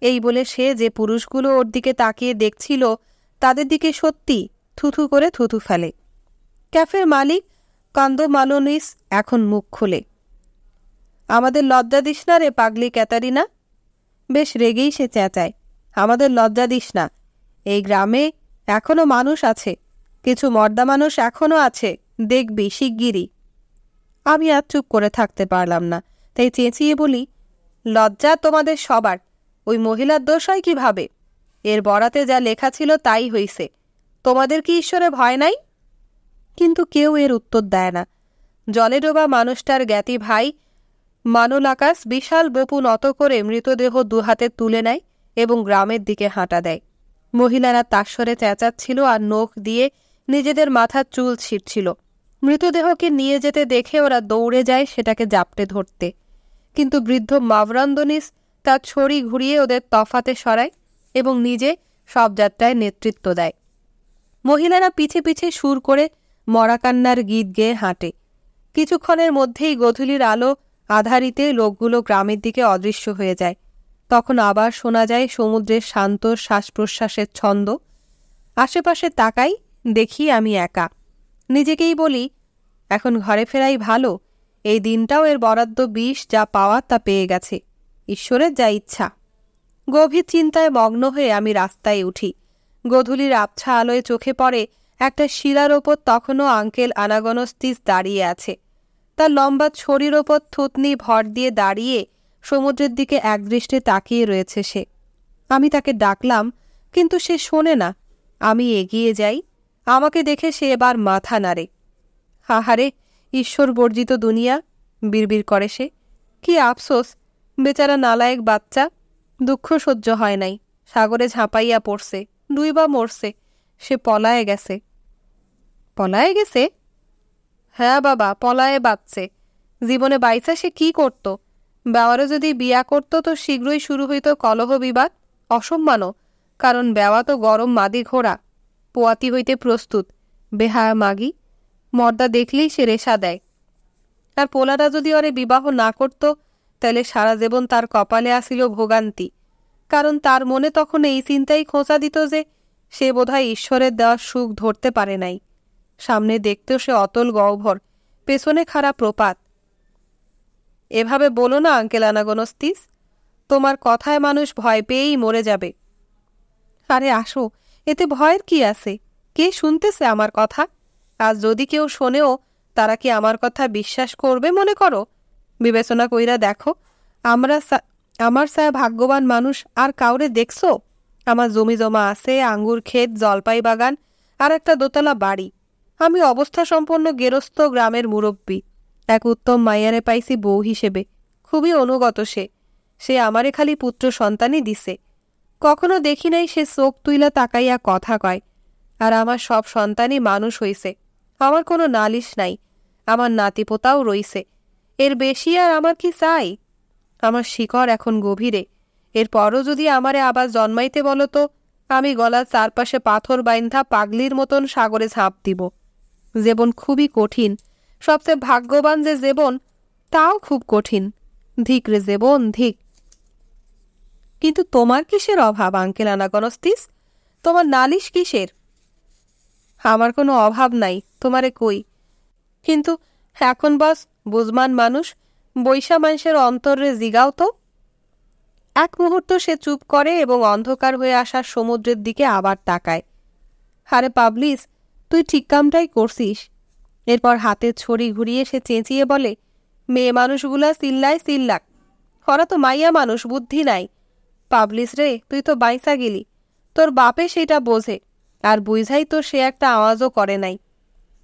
এই বলে সে যে পুরুষগুলো ওর দিকে তাকিয়ে দেখছিল তাদের দিকে সত্যি থুথু করে থুথু ফেলে। ক্যাফের মালিক কান্দোমালোনিস এখন মুখ খুলে, আমাদের লজ্জা দিস না রে পাগলি ক্যাতারিনা। বেশ রেগেই সে চেঁচায়, আমাদের লজ্জা দিস না, এই গ্রামে এখনো মানুষ আছে, কিছু মর্দা মানুষ এখনো আছে, দেখবি শিগগিরই। আমি আর চুপ করে থাকতে পারলাম না, তাই চেঁচিয়ে বলি, লজ্জা তোমাদের সবার, ওই মহিলার দোষ হয় কিভাবে? এর বরাতে যা লেখা ছিল তাই হইছে, তোমাদের কি ঈশ্বরে ভয় নাই? কিন্তু কেউ এর উত্তর দেয় না। জলে ডোবা মানুষটার জ্ঞাতি ভাই মানোলাকাস বিশাল বপু নত করে মৃতদেহ দুহাতে তুলে নেয় এবং গ্রামের দিকে হাঁটা দেয়। মহিলারা তাস্বরে চেঁচাচ্ছিল আর নখ দিয়ে নিজেদের মাথার চুল ছিঁড়ছিল। মৃতদেহকে নিয়ে যেতে দেখে ওরা দৌড়ে যায় সেটাকে জাপটে ধরতে, কিন্তু বৃদ্ধ মাভরান্দনিস তার ছড়ি ঘুরিয়ে ওদের তফাতে সরায় এবং নিজে সব যাত্রায় নেতৃত্ব দেয়। মহিলারা পিছে পিছে সুর করে মরাকান্নার গীত গেয়ে হাঁটে। কিছুক্ষণের মধ্যেই গোধূলির আলো আধারিতে লোকগুলো গ্রামের দিকে অদৃশ্য হয়ে যায়। তখন আবার শোনা যায় সমুদ্রের শান্ত শ্বাস প্রশ্বাসের ছন্দ। আশেপাশে তাকাই, দেখি আমি একা। নিজেকেই বলি, এখন ঘরে ফেরাই ভালো, এই দিনটাও এর বরাদ্দ বিষ, যা পাওয়া তা পেয়ে গেছে, ঈশ্বরের যা ইচ্ছা। গভীর চিন্তায় মগ্ন হয়ে আমি রাস্তায় উঠি। গোধূলির আবছা আলোয় চোখে পড়ে একটা শিলার ওপর তখনও আঙ্কেল আনাগনস্তিস দাঁড়িয়ে আছে। তার লম্বা ছড়ির ওপর থুতনি ভর দিয়ে দাঁড়িয়ে সমুদ্রের দিকে একদৃষ্টে তাকিয়ে রয়েছে সে। আমি তাকে ডাকলাম, কিন্তু সে শোনে না। আমি এগিয়ে যাই, আমাকে দেখে সে এবার মাথা নাড়ে। হাহারে, ঈশ্বর বর্জিত দুনিয়া, বিড়বিড় করে সে। কি আফসোস, বেচারা নালায়েক বাচ্চা, দুঃখ সহ্য হয় নাই, সাগরে ঝাঁপাইয়া পড়ছে, ডুইবা মরছে, সে পলায়ে গেছে। পলায়ে গেছে? হ্যাঁ বাবা, পলায়ে বাঁচছে। জীবনে বাইসা সে কি করত? বেওয়ারে যদি বিয়া করত তো শীঘ্রই শুরু হইত কলহ বিবাদ, অসম্মানও, কারণ বেওয়া তো গরম মাদি ঘোড়া, পোয়াতি হইতে প্রস্তুত, বেহায়া মাগি, মর্দা দেখলেই সে রেশা দেয়। আর পোলাটা যদি ওরে বিবাহ না করত, তাহলে সারা জীবন তার কপালে আসিল ভোগান্তি, কারণ তার মনে তখন এই চিন্তাই খোঁচা দিত যে সে বোধহয় ঈশ্বরের দেওয়ার সুখ ধরতে পারে নাই। সামনে দেখতেও সে অতল গহ্বর, পেছনে খাড়া প্রপাত। এভাবে বলো না আঙ্কেল আনাগনস্তিস, তোমার কথায় মানুষ ভয় পেয়েই মরে যাবে। আরে আসো, এতে ভয়ের কি আছে? কে শুনতেছে আমার কথা? আজ যদি কেউ শোনেও, তারা কি আমার কথা বিশ্বাস করবে মনে করো? বিবেচনা কইরা দেখো, আমার সায়া ভাগ্যবান মানুষ আর কাউরে দেখছো? আমার জমি জমা আছে, আঙ্গুর ক্ষেত, জলপাই বাগান আর একটা দোতলা বাড়ি। আমি অবস্থা সম্পন্ন গেরস্থ গ্রামের মুরব্বী। এক উত্তম মাইয়ারে পাইছি বউ হিসেবে, খুবই অনুগত সে আমারে খালি পুত্র সন্তানই দিছে। কখনো দেখি নাই সে চোখ তুইলা তাকাইয়া কথা কয়। আর আমার সব সন্তানই মানুষ হইছে, আমার কোনো নালিশ নাই, আমার নাতিপোতাও রইছে, এর বেশি আর আমার কি চাই? আমার শিকড় এখন গভীরে, এরপরও যদি আমারে আবার জন্মাইতে বলো তো আমি গলার চারপাশে পাথর বাইন্ধা পাগলির মতন সাগরে ঝাঁপ দিব। জীবন খুবই কঠিন, সবচেয়ে ভাগ্যবান যে জীবন, তাও খুব কঠিন। ধিক রে জীবন, ধিক। কিন্তু তোমার কিসের অভাব আঙ্কেল আনাগনস্তিস? তোমার নালিশ কিসের? আমার কোনো অভাব নাই, তোমারে কই। কিন্তু এখন বস বুঝমান মানুষ, বৈশা মানুষের অন্তরে জিগাও তো। এক মুহূর্ত সে চুপ করে এবং অন্ধকার হয়ে আসা সমুদ্রের দিকে আবার তাকায়। আরে পাবলিস, তুই ঠিক কামটাই করছিস। এরপর হাতে ছড়ি ঘুরিয়ে সে চেঁচিয়ে বলে, মেয়ে মানুষগুলা চিল্লাক, ওরা তো মাইয়া মানুষ, বুদ্ধি নাই। পাবলিস রে, তুই তো বাইসা গেলি, তোর বাপে সেটা বোঝে, আর বুঝাই তো সে একটা আওয়াজও করে নাই।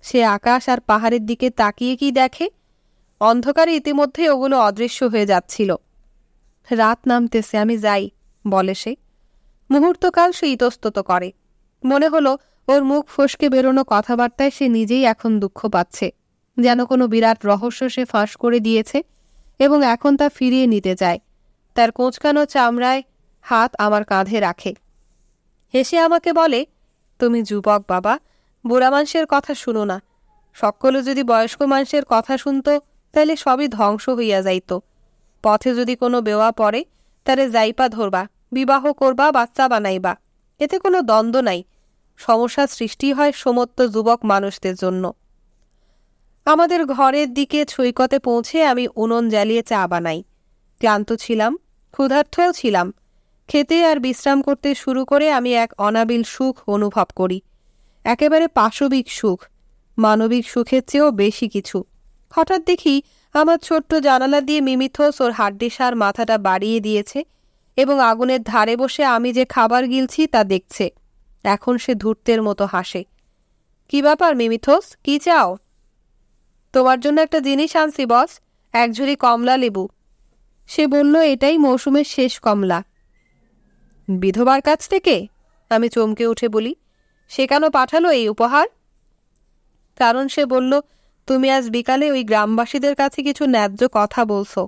সে আকাশ আর পাহাড়ের দিকে তাকিয়ে কি দেখে? অন্ধকারে ইতিমধ্যে ওগুলো অদৃশ্য হয়ে যাচ্ছিল। রাত নামতেছে, আমি যাই, বলে সে। মুহূর্তকাল সে ইতস্তত করে। মনে হলো ওর মুখ ফসকে বেরোনো কথাবার্তায় সে নিজেই এখন দুঃখ পাচ্ছে, যেন কোনো বিরাট রহস্য সে ফাঁস করে দিয়েছে এবং এখন তা ফিরিয়ে নিতে চায়। তার কোঁচকানো চামড়ায় হাত আমার কাঁধে রাখে, হেসে আমাকে বলে, তুমি যুবক বাবা, বুড়া মানুষের কথা শুনো না। সকলে যদি বয়স্ক মানুষের কথা শুনত, তাহলে সবই ধ্বংস হইয়া যাইত। পথে যদি কোনো বেওয়া পড়ে, তারে যাইপা ধরবা, বিবাহ করবা, বাচ্চা বানাইবা, এতে কোনো দ্বন্দ্ব নাই। সমস্যা সৃষ্টি হয় সমস্ত যুবক মানুষদের জন্য। আমাদের ঘরের দিকে সৈকতে পৌঁছে আমি উনুন জ্বালিয়ে চা বানাই। ক্লান্ত ছিলাম, ক্ষুধার্তও ছিলাম। খেতে আর বিশ্রাম করতে শুরু করে আমি এক অনাবিল সুখ অনুভব করি, একেবারে পাশবিক সুখ, মানবিক সুখের চেয়েও বেশি কিছু। হঠাৎ দেখি আমার ছোট্ট জানালা দিয়ে মিমিথোস ওর হাড্ডিসার মাথাটা বাড়িয়ে দিয়েছে এবং আগুনের ধারে বসে আমি যে খাবার গিলছি তা দেখছে। এখন সে ধূর্তের মতো হাসে। কি ব্যাপার মিমিথোস, কি চাও? তোমার জন্য একটা জিনিস আনছি বস, এক ঝুড়ি কমলা লেবু। সে বলল, এটাই মৌসুমের শেষ কমলা। বিধবার কাছ থেকে? আমি চমকে উঠে বলি, সে কেন পাঠালো এই উপহার? কারণ সে বলল, তুমি আজ বিকালে ওই গ্রামবাসীদের কাছে কিছু ন্যায্য কথা বলছো।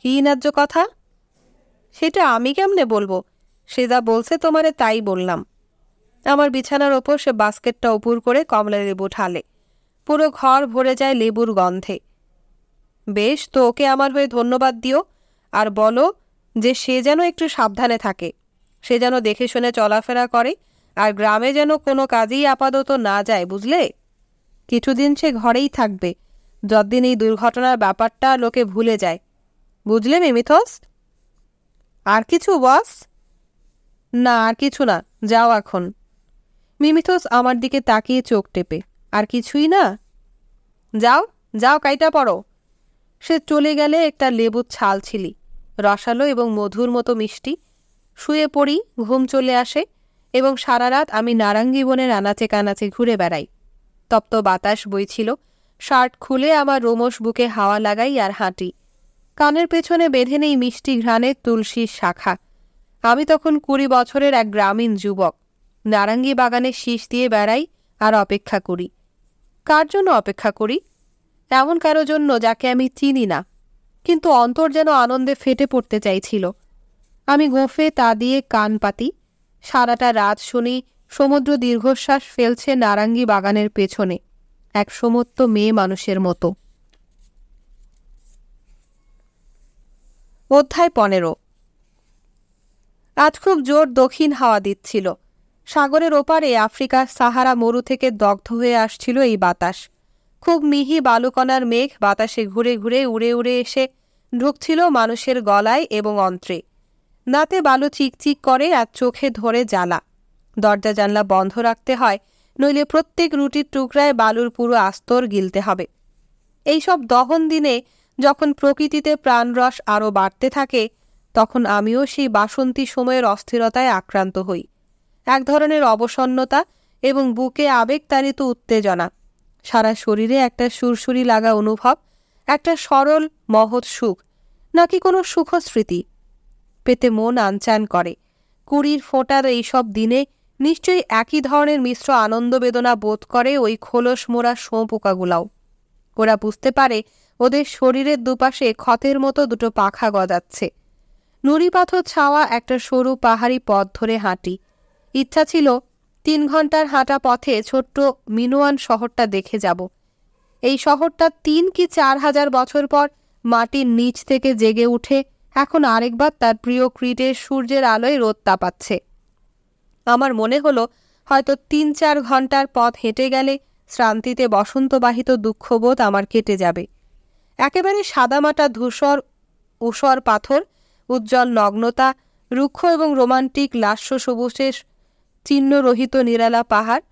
কি ন্যায্য কথা? সেটা আমি কেমনে বলবো? সে যা বলছে তোমারে তাই বললাম। আমার বিছানার ওপর সে বাস্কেটটা উপুর করে কমলা লেবু ঢালে। পুরো ঘর ভরে যায় লেবুর গন্ধে। বেশ, তো ওকে আমার হয়ে ধন্যবাদ দিও, আর বলো যে সে যেন একটু সাবধানে থাকে, সে যেন দেখে শুনে চলাফেরা করে, আর গ্রামে যেন কোনো কাজেই আপাতত না যায়, বুঝলে? কিছুদিন সে ঘরেই থাকবে, যতদিন এই দুর্ঘটনার ব্যাপারটা লোকে ভুলে যায়। বুঝলে মিমিথোস? আর কিছু বস? না, আর কিছু না, যাও এখন। মিমিথোস আমার দিকে তাকিয়ে চোখ টেপে, আর কিছুই না? যাও যাও, কাইটা পড়ো। সে চলে গেলে একটা লেবুর ছাল ছিলি, রসালো এবং মধুর মতো মিষ্টি। শুয়ে পড়ি, ঘুম চলে আসে এবং সারা রাত আমি নারাঙ্গি বনের আনাচে কানাচে ঘুরে বেড়াই। তপ্ত বাতাস বইছিল, শার্ট খুলে আমার রোমশ বুকে হাওয়া লাগাই আর হাঁটি। কানের পেছনে বেঁধে নেই মিষ্টি ঘ্রাণের তুলসীর শাখা। আমি তখন 20 বছরের এক গ্রামীণ যুবক। নারাঙ্গি বাগানে শীষ দিয়ে বেড়াই আর অপেক্ষা করি। কার জন্য অপেক্ষা করি? এমন কারো জন্য যাকে আমি চিনি না, কিন্তু অন্তর যেন আনন্দে ফেটে পড়তে চাইছিল। আমি গোঁফে তা দিয়ে কান পাতি। সারাটা রাত শুনি সমুদ্র দীর্ঘশ্বাস ফেলছে নারাঙ্গি বাগানের পেছনে, এক সমস্ত মেয়ে মানুষের মতো। অধ্যায় 15। আজ খুব জোর দক্ষিণ হাওয়া দিচ্ছিল। সাগরের ওপারে আফ্রিকার সাহারা মরু থেকে দগ্ধ হয়ে আসছিল এই বাতাস। খুব মিহি বালুকণার মেঘ বাতাসে ঘুরে ঘুরে উড়ে উড়ে এসে ঢুকছিল মানুষের গলায় এবং অন্ত্রে। নাতে বালু চিকচিক করে আর চোখে ধরে জ্বালা। দরজা জানলা বন্ধ রাখতে হয়, নইলে প্রত্যেক রুটির টুকরায় বালুর পুরো আস্তর গিলতে হবে। এইসব দহন দিনে যখন প্রকৃতিতে প্রাণরস আরও বাড়তে থাকে, তখন আমিও সেই বাসন্তী সময়ের অস্থিরতায় আক্রান্ত হই। এক ধরনের অবসন্নতা এবং বুকে আবেগতাড়িত উত্তেজনা, সারা শরীরে একটা সুরসুরি লাগা অনুভব, একটা সরল মহৎ সুখ, নাকি কোনো সুখস্মৃতি পেতে মন আনচান করে। 20 ফোঁটার এইসব দিনে নিশ্চয়ই একই ধরনের মিশ্র আনন্দ বেদনা বোধ করে ওই খোলস মোড়া শোঁপোকাগুলাও। ওরা বুঝতে পারে ওদের শরীরের দুপাশে ক্ষতের মতো দুটো পাখা গজাচ্ছে। নুড়ি পাথর ছাওয়া একটা সরু পাহাড়ি পথ ধরে হাঁটি। ইচ্ছা ছিল 3 ঘন্টার হাঁটা পথে ছোট্ট মিনোয়ান শহরটা দেখে যাব। এই শহরটা 3 কি 4 হাজার বছর পর মাটির নিচ থেকে জেগে উঠে এখন আরেকবার তার প্রিয় ক্রিটের সূর্যের আলোয় রোদ তাপাচ্ছে। আমার মনে হলো হয়তো 3-4 ঘন্টার পথ হেঁটে গেলে শ্রান্তিতে বসন্তবাহিত দুঃখবোধ আমার কেটে যাবে। একেবারে সাদামাটা ধূসর ঊষর পাথর, উজ্জ্বল নগ্নতা, রুক্ষ এবং রোমান্টিক লাস্য সবুজের চিহ্নরহিত নিরালা পাহাড়,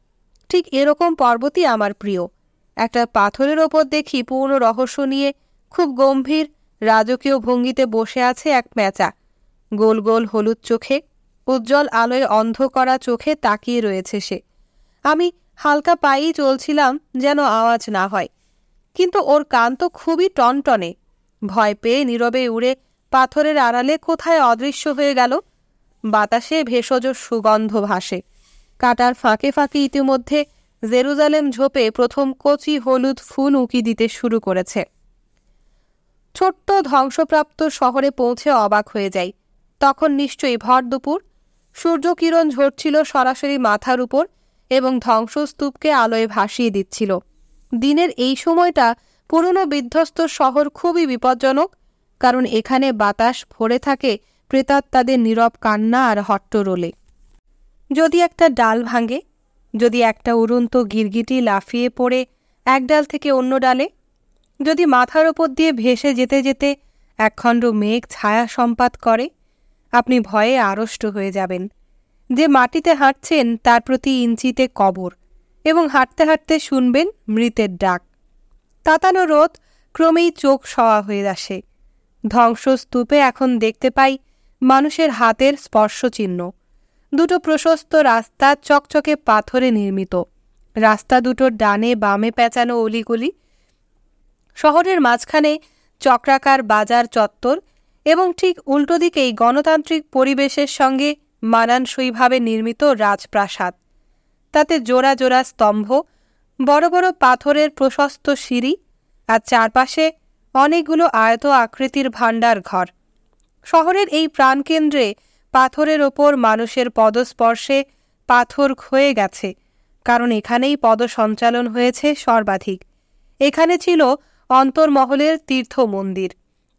ঠিক এরকম পর্বতই আমার প্রিয়। একটা পাথরের ওপর দেখি পূর্ণ রহস্য নিয়ে খুব গম্ভীর রাজকীয় ভঙ্গিতে বসে আছে এক প্যাঁচা। গোল গোল হলুদ চোখে, উজ্জ্বল আলোয় অন্ধ করা চোখে তাকিয়ে রয়েছে সে। আমি হালকা পায়েই চলছিলাম যেন আওয়াজ না হয়, কিন্তু ওর কান তো খুবই টনটনে। ভয় পেয়ে নীরবে উড়ে পাথরের আড়ালে কোথায় অদৃশ্য হয়ে গেল। বাতাসে ভেষজ সুগন্ধ ভাসে। কাটার ফাঁকে ফাঁকে ইতিমধ্যে জেরুজালেম ঝোপে প্রথম কচি হলুদ ফুল উঁকি দিতে শুরু করেছে। ছোট্ট ধ্বংসপ্রাপ্ত শহরে পৌঁছে অবাক হয়ে যাই। তখন নিশ্চয়ই ভর দুপুর। সূর্যকিরণ ঝরছিল সরাসরি মাথার উপর এবং ধ্বংসস্তূপকে আলোয় ভাসিয়ে দিচ্ছিল। দিনের এই সময়টা পুরনো বিধ্বস্ত শহর খুবই বিপজ্জনক, কারণ এখানে বাতাস ভরে থাকে প্রেতাত্মাদের নীরব কান্না আর হট্টরোলে। যদি একটা ডাল ভাঙে, যদি একটা উড়ন্ত গিরগিটি লাফিয়ে পড়ে এক ডাল থেকে অন্য ডালে, যদি মাথার ওপর দিয়ে ভেসে যেতে যেতে একখণ্ড মেঘ ছায়া সম্পাত করে, আপনি ভয়ে আড়ষ্ট হয়ে যাবেন। যে মাটিতে হাঁটছেন তার প্রতি ইঞ্চিতে কবর, এবং হাঁটতে হাঁটতে শুনবেন মৃতের ডাক। তাতানো রোদ ক্রমেই চোখ সওয়া হয়ে আসে। ধ্বংসস্তূপে এখন দেখতে পাই মানুষের হাতের স্পর্শচিহ্ন। দুটো প্রশস্ত রাস্তা চকচকে পাথরে নির্মিত, রাস্তা দুটোর ডানে বামে পেঁচানো অলিগলি। শহরের মাঝখানে চক্রাকার বাজার চত্বর এবং ঠিক উল্টো দিকেই গণতান্ত্রিক পরিবেশের সঙ্গে মানানসইভাবে নির্মিত রাজপ্রাসাদ। তাতে জোড়া জোড়া স্তম্ভ, বড় বড় পাথরের প্রশস্ত সিঁড়ি, আর চারপাশে অনেকগুলো আয়ত আকৃতির ভাণ্ডার ঘর। শহরের এই প্রাণকেন্দ্রে পাথরের ওপর মানুষের পদস্পর্শে পাথর ক্ষয়ে গেছে, কারণ এখানেই পদসঞ্চালন হয়েছে সর্বাধিক। এখানে ছিল অন্তর্মহলের তীর্থ মন্দির।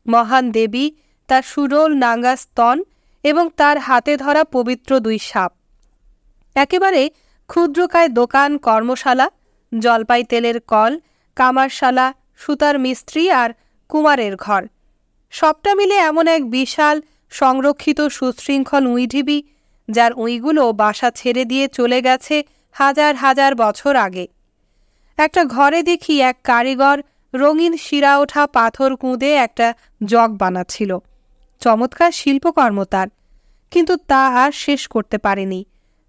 মহান দেবী, তার সুডোল নাঙ্গা স্তন এবং তার হাতে ধরা পবিত্র 2 সাপ। একেবারে ক্ষুদ্রকায় দোকান, কর্মশালা, জলপাই তেলের কল, কামারশালা, সুতার মিস্ত্রি আর কুমারের ঘর, সবটা মিলে এমন এক বিশাল সংরক্ষিত সুশৃঙ্খল উইঢিবি, যার উইগুলো বাসা ছেড়ে দিয়ে চলে গেছে হাজার হাজার বছর আগে। একটা ঘরে দেখি এক কারিগর রঙিন শিরা ওঠা পাথর কুঁদে একটা জগ বানাচ্ছিল। চমৎকার শিল্পকর্ম তার, কিন্তু তা আর শেষ করতে পারেনি।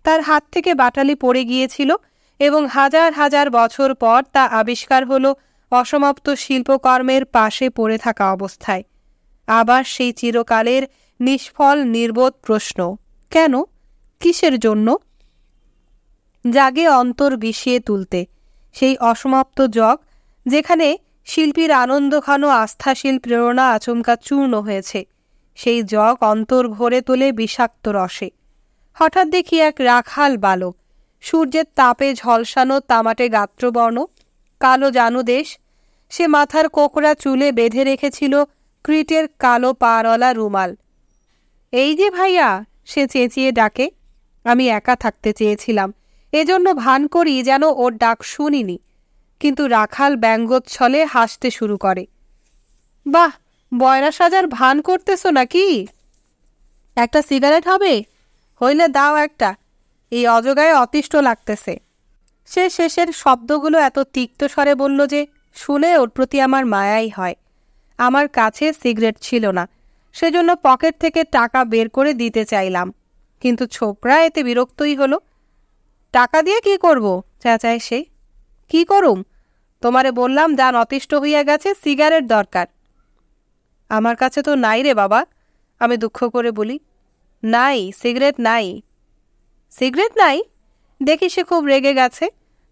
তার হাত থেকে বাটালি পড়ে গিয়েছিল এবং হাজার হাজার বছর পর তা আবিষ্কার হলো অসমাপ্ত শিল্পকর্মের পাশে পড়ে থাকা অবস্থায়। আবার সেই চিরকালের নিষ্ফল নির্বোধ প্রশ্ন, কেন, কিসের জন্য? জাগে অন্তর বিষিয়ে তুলতে সেই অসমাপ্ত জগ, যেখানে শিল্পীর আনন্দঘন আস্থাশীল প্রেরণা আচমকা চূর্ণ হয়েছে। সেই জগ অন্তর ভরে তোলে বিষাক্ত রসে। হঠাৎ দেখি এক রাখাল বালক, সূর্যের তাপে ঝলসানো তামাটে গাত্রবর্ণ, কালো জানুদেশ। সে মাথার কোকড়া চুলে বেঁধে রেখেছিল ক্রিটের কালো পাড়ওয়ালা রুমাল। এই যে ভাইয়া, সে চেঁচিয়ে ডাকে। আমি একা থাকতে চেয়েছিলাম, এজন্য ভান করি যেন ওর ডাক শুনিনি, কিন্তু রাখাল ব্যঙ্গোচ্ছলে হাসতে শুরু করে। বাহ, বয়রা সাজার ভান করতেছ নাকি? একটা সিগারেট হবে? হইলে দাও একটা, এই অজগায় অতিষ্ঠ লাগতেছে। সে শেষের শব্দগুলো এত তিক্ত স্বরে বলল যে শুনে ওর প্রতি আমার মায়াই হয়। আমার কাছে সিগারেট ছিল না, সেজন্য পকেট থেকে টাকা বের করে দিতে চাইলাম, কিন্তু ছোকরা এতে বিরক্তই হলো। টাকা দিয়ে কি করব? চেঁচায় সে। কি করুম? তোমারে বললাম যান অতিষ্ঠ হইয়া গেছে, সিগারেট দরকার। আমার কাছে তো নাই রে বাবা, আমি দুঃখ করে বলি। নাই, সিগারেট নাই। সিগারেট নাই? দেখি সে খুব রেগে গেছে।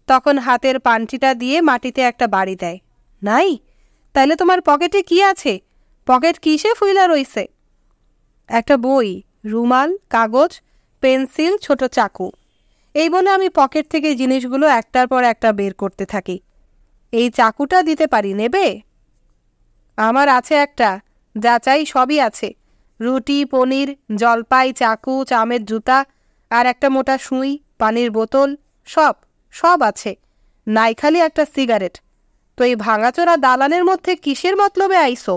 তখন হাতের পান্টিটা দিয়ে মাটিতে একটা বাড়ি দেয়। নাই? তাইলে তোমার পকেটে কি আছে? পকেট কিসে ফুইলা রইছে? একটা বই, রুমাল, কাগজ, পেন্সিল, ছোট চাকু। এই বলে আমি পকেট থেকে জিনিসগুলো একটার পর একটা বের করতে থাকি। এই চাকুটা দিতে পারি, নেবে? আমার আছে একটা, যা চাই সবই আছে। রুটি, পনির, জলপাই, চাকু, চামের জুতা, আর একটা মোটা সুই, পানির বোতল, সব সব আছে। নাই খালি একটা সিগারেট। তো এই ভাঙাচোরা দালানের মধ্যে কিসের মতলবে আইসো?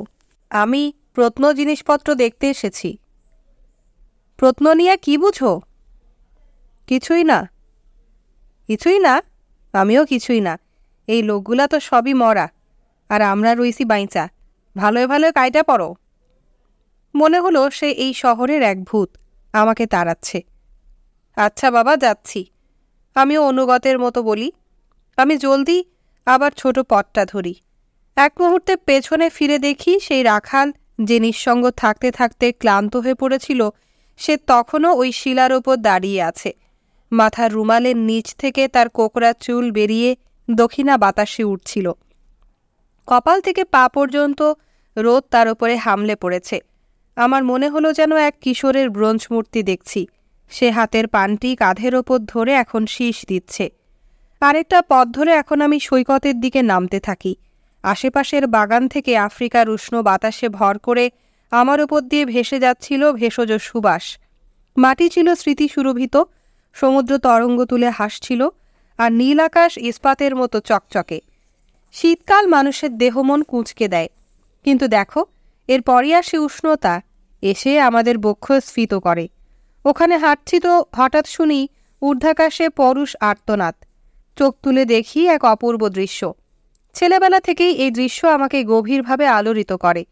আমি প্রত্ন জিনিসপত্র দেখতে এসেছি। প্রত্ন নিয়ে কি বুঝো? কিছুই না। কিছুই না? আমিও কিছুই না। এই লোকগুলা তো সবই মরা, আর আমরা রইছি বাইচা। ভালোয় ভালোয় কাইটা পড়ো। মনে হলো সে এই শহরের এক ভূত, আমাকে তাড়াচ্ছে। আচ্ছা বাবা, যাচ্ছি, আমিও অনুগতের মতো বলি। আমি জলদি আবার ছোট পথটা ধরি। এক মুহূর্তে পেছনে ফিরে দেখি সেই রাখাল, যে নিঃসঙ্গ থাকতে থাকতে ক্লান্ত হয়ে পড়েছিল, সে তখনও ওই শিলার ওপর দাঁড়িয়ে আছে। মাথার রুমালের নিচ থেকে তার কোকড়া চুল বেরিয়ে দক্ষিণা বাতাসে উঠছিল। কপাল থেকে পা পর্যন্ত রোদ তার উপরে হামলে পড়েছে। আমার মনে হলো যেন এক কিশোরের ব্রোঞ্জ মূর্তি দেখছি। সে হাতের পানটি কাঁধের ওপর ধরে এখন শীষ দিচ্ছে। আরেকটা পথ ধরে এখন আমি সৈকতের দিকে নামতে থাকি। আশেপাশের বাগান থেকে আফ্রিকার উষ্ণ বাতাসে ভর করে আমার উপর দিয়ে ভেসে যাচ্ছিল ভেষজ সুবাস। মাটি ছিল স্মৃতি সুরভিত, সমুদ্র তরঙ্গ তুলে হাসছিল, আর নীল আকাশ ইস্পাতের মতো চকচকে। শীতকাল মানুষের দেহমন কুঁচকে দেয়, কিন্তু দেখো, এরপরই আসে উষ্ণতা, এসে আমাদের বক্ষ স্ফীত করে। ওখানে হাঁটছি তো হঠাৎ শুনি ঊর্ধ্বাকাশে পরুষ আর্তনাদ। চোখ তুলে দেখি এক অপূর্ব দৃশ্য। ছেলেবেলা থেকেই এই দৃশ্য আমাকে গভীরভাবে আলোড়িত করে।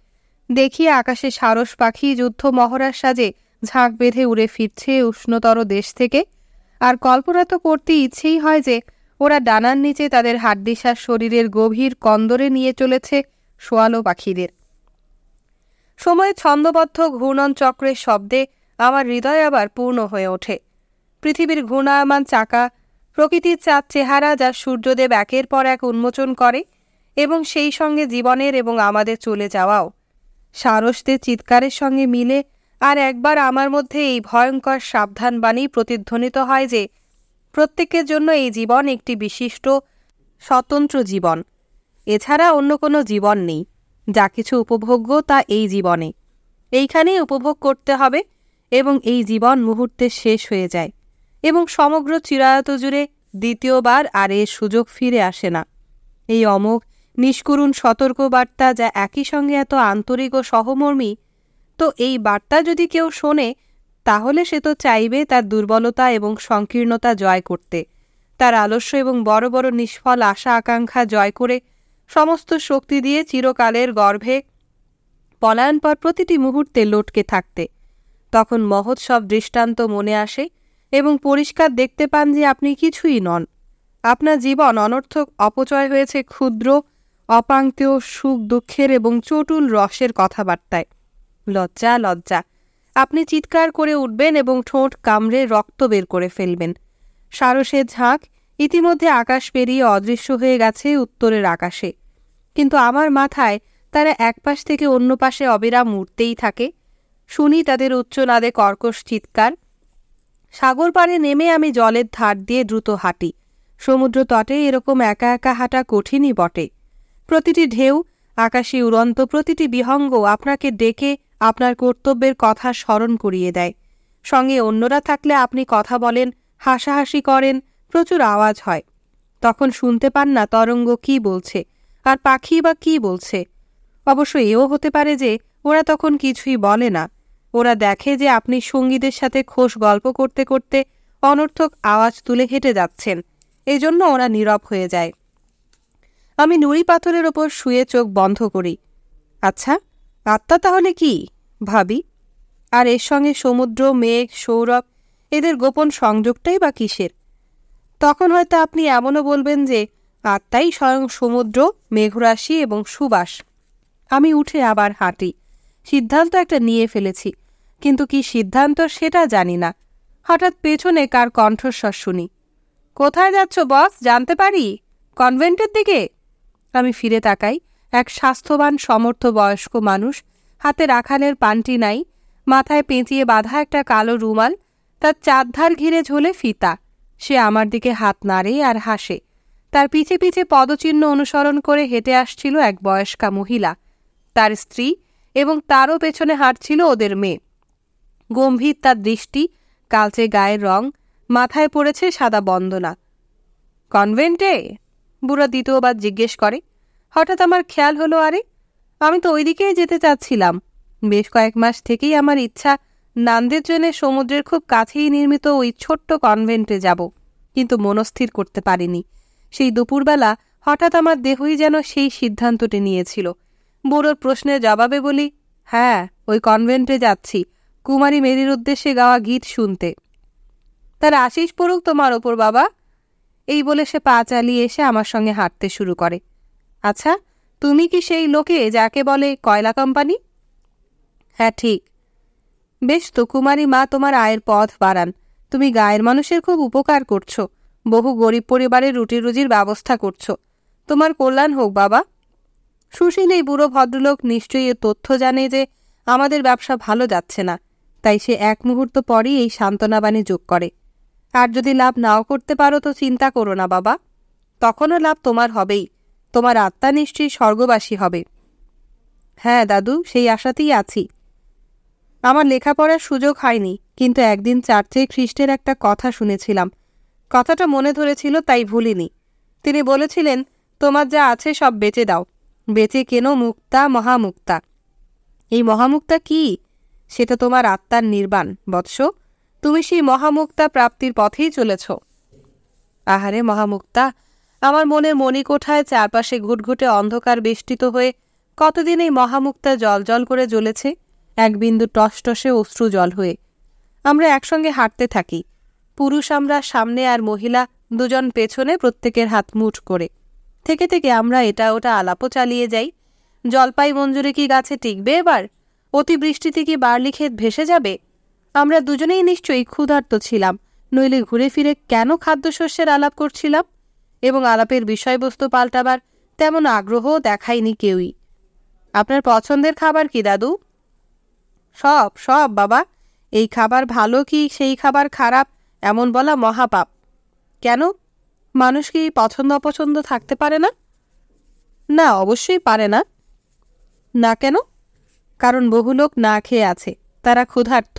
দেখি আকাশে সারস পাখি যুদ্ধ মহড়ার সাজে ঝাঁক বেঁধে উড়ে ফিরছে উষ্ণতর দেশ থেকে, আর কল্পনা তো করতে ইচ্ছেই হয় যে ওরা ডানার নিচে তাদের হাড্ডিসার শরীরের গভীর কন্দরে নিয়ে চলেছে শোয়ালো পাখিদের। সময়ে ছন্দবদ্ধ ঘূর্ণন চক্রের শব্দে আমার হৃদয় আবার পূর্ণ হয়ে ওঠে। পৃথিবীর ঘূর্ণায়মান চাকা, প্রকৃতির চাঁদ চেহারা যা সূর্যদেব একের পর এক উন্মোচন করে, এবং সেই সঙ্গে জীবনের এবং আমাদের চলে যাওয়াও সারসদের চিৎকারের সঙ্গে মিলে আর একবার আমার মধ্যে এই ভয়ঙ্কর সাবধানবাণী প্রতিধ্বনিত হয় যে প্রত্যেকের জন্য এই জীবন একটি বিশিষ্ট স্বতন্ত্র জীবন। এছাড়া অন্য কোনো জীবন নেই। যা কিছু উপভোগ্য তা এই জীবনে, এইখানেই উপভোগ করতে হবে, এবং এই জীবন মুহূর্তে শেষ হয়ে যায়, এবং সমগ্র চিরায়ত জুড়ে দ্বিতীয়বার আর এর সুযোগ ফিরে আসে না। এই অমোঘ নিষ্করুণ সতর্ক বার্তা যা একই সঙ্গে এত আন্তরিক ও সহমর্মী, তো এই বার্তা যদি কেউ শোনে, তাহলে সে তো চাইবে তার দুর্বলতা এবং সংকীর্ণতা জয় করতে, তার আলস্য এবং বড় বড় নিষ্ফল আশা আকাঙ্ক্ষা জয় করে সমস্ত শক্তি দিয়ে চিরকালের গর্ভে পলায়নপর প্রতিটি মুহূর্তে লটকে থাকতে। তখন মহোৎসব দৃষ্টান্ত মনে আসে এবং পরিষ্কার দেখতে পান যে আপনি কিছুই নন। আপনার জীবন অনর্থক অপচয় হয়েছে ক্ষুদ্র অপাঙ্ক্তেয় সুখ দুঃখের এবং চটুল রসের কথাবার্তায়। লজ্জা, লজ্জা! আপনি চিৎকার করে উঠবেন এবং ঠোঁট কামড়ে রক্ত বের করে ফেলবেন। সারসের ঝাঁক ইতিমধ্যে আকাশ পেরিয়ে অদৃশ্য হয়ে গেছে উত্তরের আকাশে, কিন্তু আমার মাথায় তারা এক পাশ থেকে অন্য পাশে অবিরাম উঠতেই থাকে। শুনি তাদের উচ্চনাদে কর্কশ চিৎকার। সাগর পাড়ে নেমে আমি জলের ধার দিয়ে দ্রুত হাঁটি। সমুদ্র তটে এরকম একা একা হাঁটা কঠিনই বটে। প্রতিটি ঢেউ, আকাশে উড়ন্ত প্রতিটি বিহঙ্গ আপনাকে ডেকে আপনার কর্তব্যের কথা স্মরণ করিয়ে দেয়। সঙ্গে অন্যরা থাকলে আপনি কথা বলেন, হাসাহাসি করেন, প্রচুর আওয়াজ হয়। তখন শুনতে পান না তরঙ্গ কী বলছে, আর পাখি বা কী বলছে। অবশ্য এও হতে পারে যে ওরা তখন কিছুই বলে না। ওরা দেখে যে আপনি সঙ্গীদের সাথে খোশ গল্প করতে করতে অনর্থক আওয়াজ তুলে হেঁটে যাচ্ছেন, এজন্য ওরা নীরব হয়ে যায়। আমি নুড়ি পাথরের ওপর শুয়ে চোখ বন্ধ করি। আচ্ছা, আত্মা তাহলে কি ভাবি? আর এর সঙ্গে সমুদ্র, মেঘ, সৌরভ, এদের গোপন সংযোগটাই বা কিসের? তখন হয়তো আপনি এমনও বলবেন যে আত্মাই স্বয়ং সমুদ্র, মেঘরাশি এবং সুবাস। আমি উঠে আবার হাঁটি। সিদ্ধান্ত একটা নিয়ে ফেলেছি, কিন্তু কি সিদ্ধান্ত সেটা জানি না। হঠাৎ পেছনে কার কণ্ঠস্বর শুনি। কোথায় যাচ্ছ বস, জানতে পারি? কনভেন্টের দিকে। আমি ফিরে তাকাই। এক স্বাস্থ্যবান সমর্থ বয়স্ক মানুষ, হাতে রাখালের পান্টি নাই, মাথায় পেঁচিয়ে বাঁধা একটা কালো রুমাল, তার চারধার ঘিরে ঝোলে ফিতা। সে আমার দিকে হাত নাড়ে আর হাসে। তার পিছে পিছে পদচিহ্ন অনুসরণ করে হেঁটে আসছিল এক বয়স্কা মহিলা, তার স্ত্রী, এবং তারও পেছনে হাঁটছিল ওদের মেয়ে। গম্ভীর তার দৃষ্টি, কালচে গায়ের রং, মাথায় পড়েছে সাদা বন্দনা। কনভেন্টে? বুড়া দ্বিতীয়বার জিজ্ঞেস করে। হঠাৎ আমার খেয়াল হলো, আরে আমি তো ওইদিকেই যেতে চাচ্ছিলাম। বেশ কয়েক মাস থেকেই আমার ইচ্ছা নান্দের জন্য সমুদ্রের খুব কাছেই নির্মিত ওই ছোট্ট কনভেন্টে যাব, কিন্তু মনস্থির করতে পারিনি। সেই দুপুরবেলা হঠাৎ আমার দেহই যেন সেই সিদ্ধান্তটি নিয়েছিল। বুড়োর প্রশ্নের জবাবে বলি, হ্যাঁ, ওই কনভেন্টে যাচ্ছি, কুমারী মেরির উদ্দেশ্যে গাওয়া গীত শুনতে। তার আশিস পড়ুক তোমার ওপর বাবা। এই বলে সে পা চালিয়ে এসে আমার সঙ্গে হাঁটতে শুরু করে। আচ্ছা, তুমি কি সেই লোকে যাকে বলে কয়লা কোম্পানি? হ্যাঁ, ঠিক। বেশ তো, কুমারী মা তোমার আয়ের পথ বাড়ান। তুমি গায়ের মানুষের খুব উপকার করছো, বহু গরিব পরিবারের রুটি রুজির ব্যবস্থা করছো। তোমার কল্যাণ হোক বাবা। সুশীল এই বুড়ো ভদ্রলোক নিশ্চয়ই এ তথ্য জানে যে আমাদের ব্যবসা ভালো যাচ্ছে না, তাই সে এক মুহূর্ত পরই এই সান্ত্বনাবাণী যোগ করে। আর যদি লাভ নাও করতে পারো তো চিন্তা করো না বাবা, তখনও লাভ তোমার হবেই। তোমার আত্মা নিশ্চয়ই স্বর্গবাসী হবে। হ্যাঁ দাদু, সেই আশাতেই আছি। আমার লেখাপড়ার সুযোগ হয়নি, কিন্তু একদিন চার্চে খ্রিস্টের একটা কথা শুনেছিলাম। কথাটা মনে ধরেছিল, তাই ভুলিনি। তিনি বলেছিলেন, তোমার যা আছে সব বেচে দাও, বেচে কেনো মুক্তা মহামুক্তা। এই মহামুক্তা কি? সেটা তোমার আত্মার নির্বাণ বৎস। তুমি সেই মহামুক্তা প্রাপ্তির পথেই চলেছ। আহারে মহামুক্তা! আমার মনের মণিকোঠায় চারপাশে ঘুটঘুটে অন্ধকার বেষ্টিত হয়ে কতদিন এই মহামুক্তা জল করে জ্বলেছে, এক বিন্দু টসটসে অশ্রু জল হয়ে। আমরা একসঙ্গে হাঁটতে থাকি, পুরুষ আমরা সামনে আর মহিলা দুজন পেছনে, প্রত্যেকের হাত মুঠ করে। থেকে থেকে আমরা এটা ওটা আলাপও চালিয়ে যাই। জলপাই মঞ্জুরি কি গাছে টিকবে এবার? অতিবৃষ্টিতে কি বার্লি ক্ষেত ভেসে যাবে? আমরা দুজনেই নিশ্চয়ই ক্ষুধার্ত ছিলাম, নইলে ঘুরে ফিরে কেন খাদ্যশস্যের আলাপ করছিলাম? এবং আলাপের বিষয়বস্তু পাল্টাবার তেমন আগ্রহও দেখায়নি কেউই। আপনার পছন্দের খাবার কি দাদু? সব সব বাবা। এই খাবার ভালো কি সেই খাবার খারাপ এমন বলা মহাপাপ। কেন? মানুষ কি পছন্দ অপছন্দ থাকতে পারে না? না, অবশ্যই পারে না। না কেন? কারণ বহু লোক না খেয়ে আছে, তারা ক্ষুধার্ত।